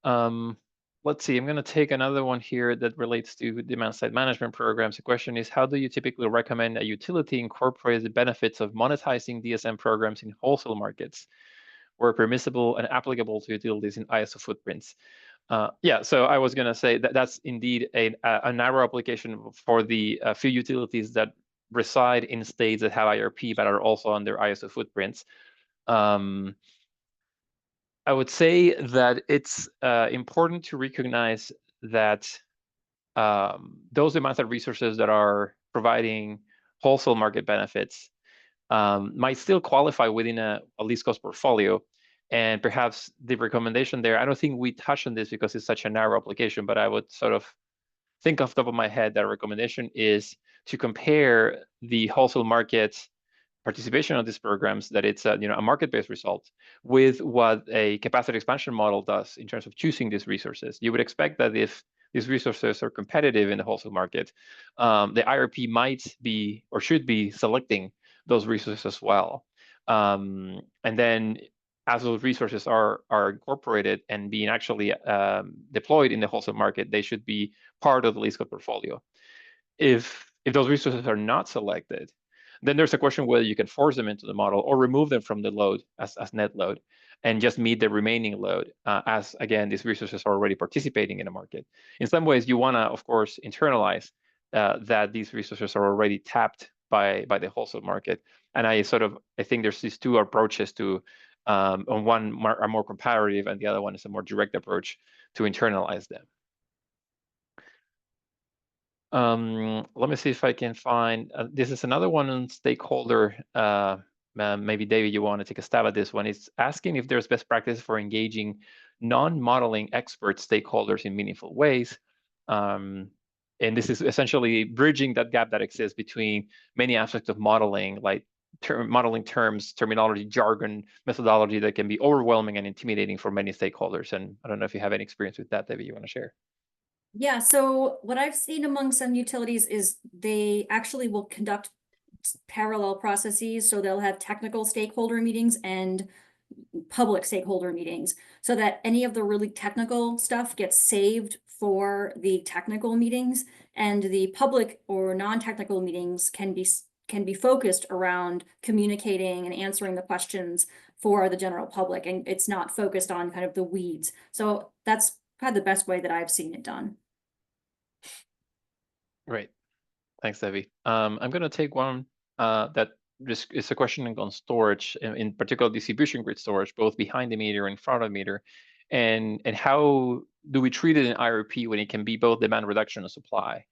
Let's see, I'm going to take another one here that relates to demand-side management programs. The question is, how do you typically recommend a utility incorporate the benefits of monetizing DSM programs in wholesale markets where permissible and applicable to utilities in ISO footprints? Yeah, so I was going to say that that's indeed a narrow application for the few utilities that reside in states that have IRP but are also on their ISO footprints. I would say that it's important to recognize that those demand-side resources that are providing wholesale market benefits might still qualify within a least cost portfolio. And perhaps the recommendation there, I don't think we touched on this because it's such a narrow application, but I would sort of think off the top of my head that recommendation is to compare the wholesale market participation on these programs, that it's a market-based result, with what a capacity expansion model does in terms of choosing these resources. You would expect that if these resources are competitive in the wholesale market, the IRP might be or should be selecting those resources as well. And then as those resources are incorporated and being actually deployed in the wholesale market, they should be part of the least cost portfolio. If those resources are not selected, then there's a question whether you can force them into the model or remove them from the load as net load and just meet the remaining load as, again, these resources are already participating in the market. In some ways, you want to, of course, internalize that these resources are already tapped by the wholesale market. And I think there's these two approaches to, on one are more comparative and the other one is a more direct approach to internalize them. Let me see if I can find, this is another one on stakeholder. Maybe David, you want to take a stab at this one. It's asking if there's best practice for engaging non-modeling expert stakeholders in meaningful ways. And this is essentially bridging that gap that exists between many aspects of modeling, like modeling terms, terminology, jargon, methodology that can be overwhelming and intimidating for many stakeholders. And I don't know if you have any experience with that, David, you want to share? Yeah, so what I've seen among some utilities is they actually will conduct parallel processes. So they'll have technical stakeholder meetings and public stakeholder meetings so that any of the really technical stuff gets saved for the technical meetings, and the public or non-technical meetings can be focused around communicating and answering the questions for the general public, and it's not focused on kind of the weeds. So that's kind of the best way that I've seen it done. Great. Thanks, Debbie. I'm going to take one that just is a question on storage, in particular distribution grid storage, both behind the meter and in front of the meter, and how do we treat it in IRP when it can be both demand reduction and supply?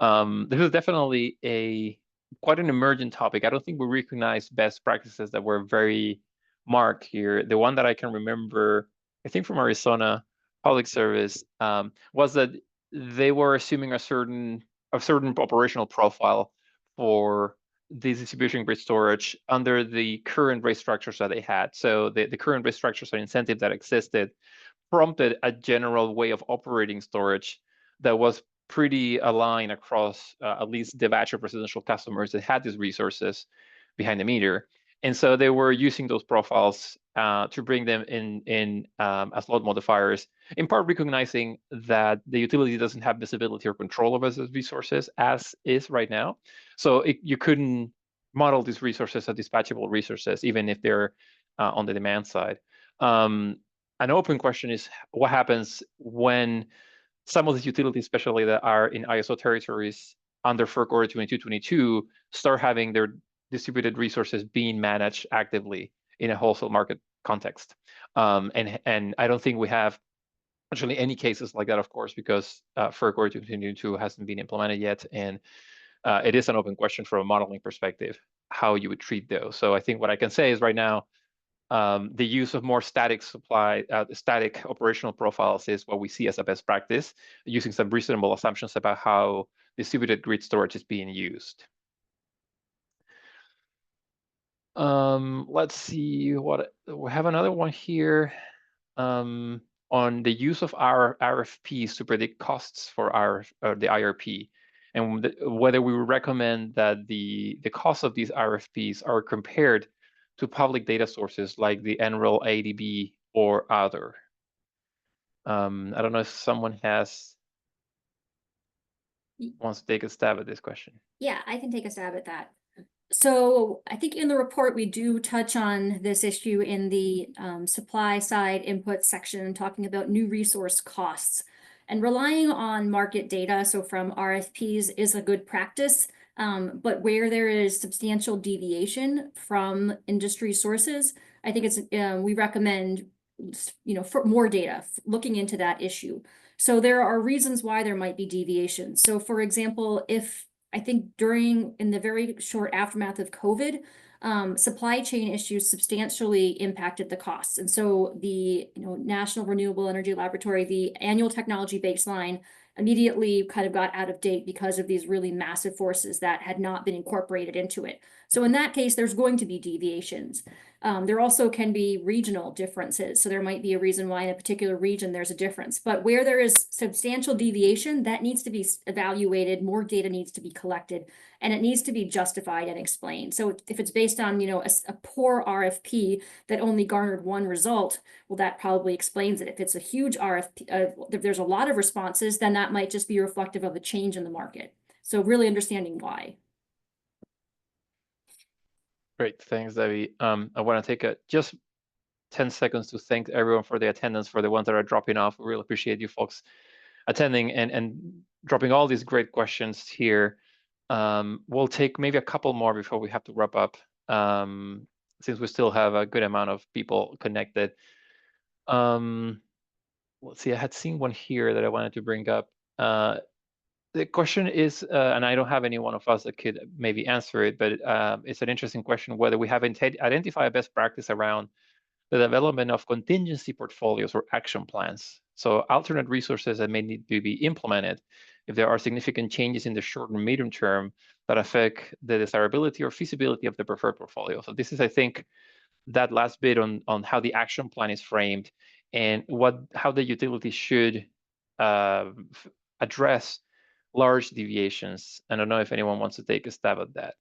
This is definitely quite an emergent topic. I don't think we recognize best practices that were very marked here. The one that I can remember, I think from Arizona Public Service, was that they were assuming a certain operational profile for the distribution grid storage under the current rate structures that they had. So the current rate structures and incentives that existed prompted a general way of operating storage that was pretty aligned across at least the batch of residential customers that had these resources behind the meter. And so they were using those profiles to bring them in as load modifiers, in part recognizing that the utility doesn't have visibility or control over those resources as is right now. So you couldn't model these resources as dispatchable resources, even if they're on the demand side. An open question is what happens when some of the utilities, especially that are in ISO territories under FERC Order 2222, start having their distributed resources being managed actively in a wholesale market context. And I don't think we have actually any cases like that, of course, because FERC Order 2222 hasn't been implemented yet, and it is an open question from a modeling perspective how you would treat those. So I think what I can say is right now, the use of more static static operational profiles is what we see as a best practice, using some reasonable assumptions about how distributed grid storage is being used. Let's see what we have another one here on the use of our RFPs to predict costs for the IRP, and whether we would recommend that the cost of these RFPs are compared to public data sources like the NREL, ADB, or other. I don't know if someone wants to take a stab at this question. Yeah, I can take a stab at that. So I think in the report, we do touch on this issue in the supply side input section, talking about new resource costs. And relying on market data, so from RFPs, is a good practice. But where there is substantial deviation from industry sources, I think it's we recommend, for more data, looking into that issue. So there are reasons why there might be deviation. So for example, if I think in the very short aftermath of COVID, supply chain issues substantially impacted the costs. And so the National Renewable Energy Laboratory, the annual technology baseline, immediately kind of got out of date because of these really massive forces that had not been incorporated into it. So in that case, there's going to be deviations. There also can be regional differences. So there might be a reason why in a particular region there's a difference. But where there is substantial deviation, that needs to be evaluated, more data needs to be collected, and it needs to be justified and explained. So if it's based on a poor RFP that only garnered one result, well, that probably explains it. If it's a huge RFP, if there's a lot of responses, then that might just be reflective of a change in the market. So really understanding why. Great, thanks, Debbie. I want to take just 10 seconds to thank everyone for the attendance, for the ones that are dropping off. We really appreciate you folks attending and dropping all these great questions here. We'll take maybe a couple more before we have to wrap up, since we still have a good amount of people connected. Let's see, I had seen one here that I wanted to bring up. The question is, and I don't have any one of us that could maybe answer it, but it's an interesting question whether we have identified a best practice around the development of contingency portfolios or action plans. So alternate resources that may need to be implemented if there are significant changes in the short and medium term that affect the desirability or feasibility of the preferred portfolio. So this is, I think, that last bit on how the action plan is framed and how the utility should address large deviations. I don't know if anyone wants to take a stab at that.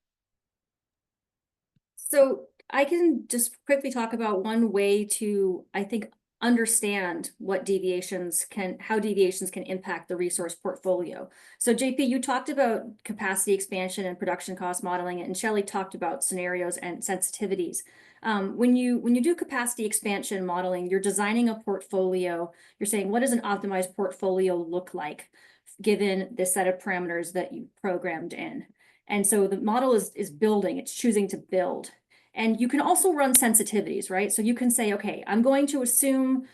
So I can just quickly talk about one way to, I think, understand how deviations can impact the resource portfolio. So JP, you talked about capacity expansion and production cost modeling, and Shelley talked about scenarios and sensitivities. When you do capacity expansion modeling, you're designing a portfolio. You're saying, what does an optimized portfolio look like given the set of parameters that you programmed in? And so the model is building, it's choosing to build. And you can also run sensitivities, right? So you can say, okay, I'm going to assume,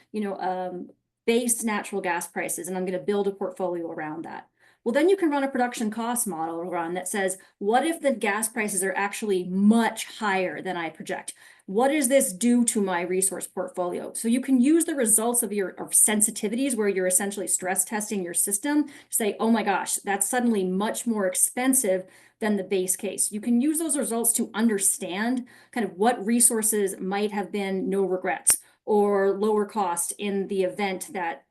base natural gas prices, and I'm going to build a portfolio around that. Well, then you can run a production cost model that says, what if the gas prices are actually much higher than I project? What does this do to my resource portfolio? So you can use the results of your sensitivities where you're essentially stress testing your system to say, oh my gosh, that's suddenly much more expensive than the base case. You can use those results to understand kind of what resources might have been no regrets or lower cost in the event that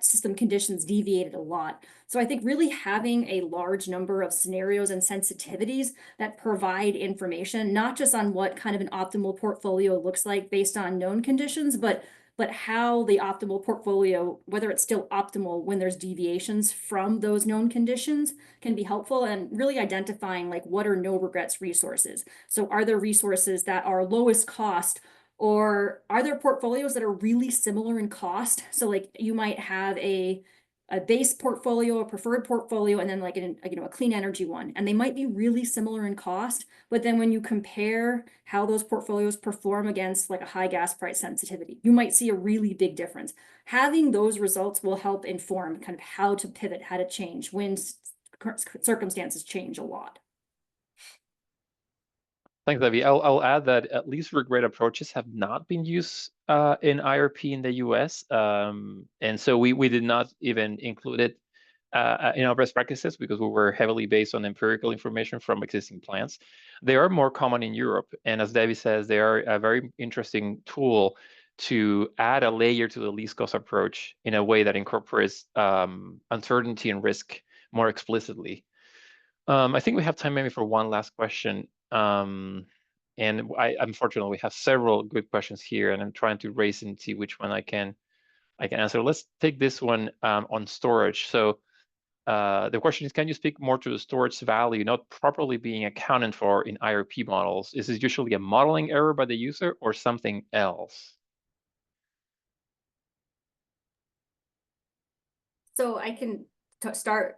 system conditions deviated a lot. So I think really having a large number of scenarios and sensitivities that provide information, not just on what kind of an optimal portfolio looks like based on known conditions, but how the optimal portfolio, whether it's still optimal when there's deviations from those known conditions, can be helpful, and really identifying like what are no regrets resources. So are there resources that are lowest cost Or are there portfolios that are really similar in cost? So like you might have a base portfolio, a preferred portfolio, and then like a clean energy one. And they might be really similar in cost, but then when you compare how those portfolios perform against like a high gas price sensitivity, you might see a really big difference. Having those results will help inform kind of how to pivot, how to change when circumstances change a lot. Thanks, Debbie. I'll add that at least regret approaches have not been used in IRP in the US. And so we did not even include it in our best practices because we were heavily based on empirical information from existing plants. They are more common in Europe. And as Debbie says, they are a very interesting tool to add a layer to the least cost approach in a way that incorporates uncertainty and risk more explicitly. I think we have time maybe for one last question. And unfortunately, we have several good questions here, and I'm trying to race and see which one I can answer. Let's take this one on storage. So the question is, can you speak more to the storage value not properly being accounted for in IRP models? Is this usually a modeling error by the user or something else? So I can start.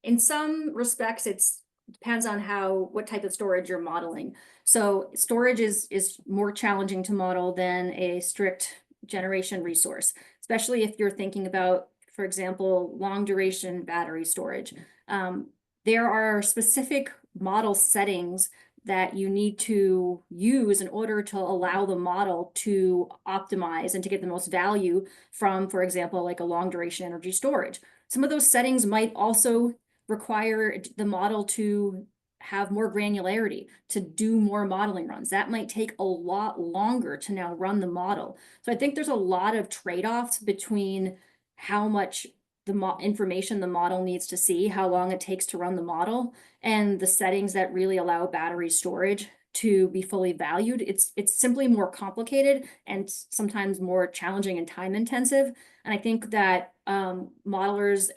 In some respects, it depends on what type of storage you're modeling. So storage is more challenging to model than a strict generation resource, especially if you're thinking about, for example, long duration battery storage. There are specific model settings that you need to use in order to allow the model to optimize and to get the most value from, for example, like a long duration energy storage. Some of those settings might also require the model to have more granularity, to do more modeling runs. That might take a lot longer to now run the model. So I think there's a lot of trade-offs between how much the information the model needs to see, how long it takes to run the model, and the settings that really allow battery storage to be fully valued. It's simply more complicated and sometimes more challenging and time intensive. And I think that modelers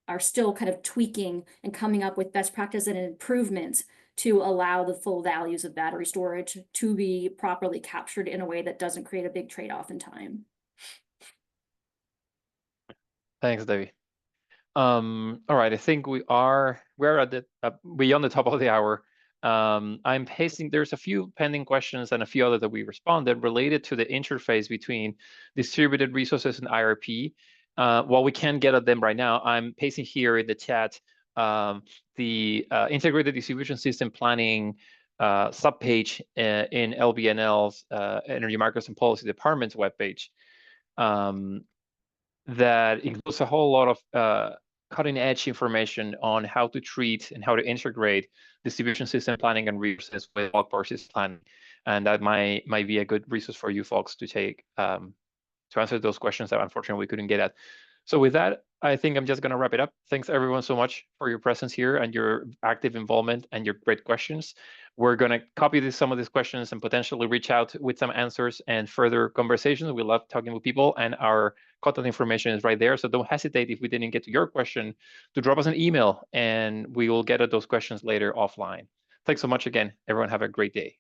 are still kind of tweaking and coming up with best practice and improvements to allow the full values of battery storage to be properly captured in a way that doesn't create a big trade-off in time. Thanks, Debbie. All right, I think we're at the beyond the top of the hour. I'm pasting. There's a few pending questions and a few others that we responded related to the interface between distributed resources and IRP. While we can't get at them right now, I'm pasting here in the chat the integrated distribution system planning subpage in LBNL's Energy Markets and Policy Department's webpage. That includes a whole lot of cutting edge information on how to treat and how to integrate distribution system planning and resources with bulk power system planning. And that might be a good resource for you folks to take to answer those questions that unfortunately we couldn't get at. So with that, I think I'm just going to wrap it up. Thanks everyone so much for your presence here and your active involvement and your great questions. We're going to copy some of these questions and potentially reach out with some answers and further conversations. We love talking with people, and our contact information is right there. So don't hesitate if we didn't get to your question to drop us an email, and we will get at those questions later offline. Thanks so much again. Everyone have a great day.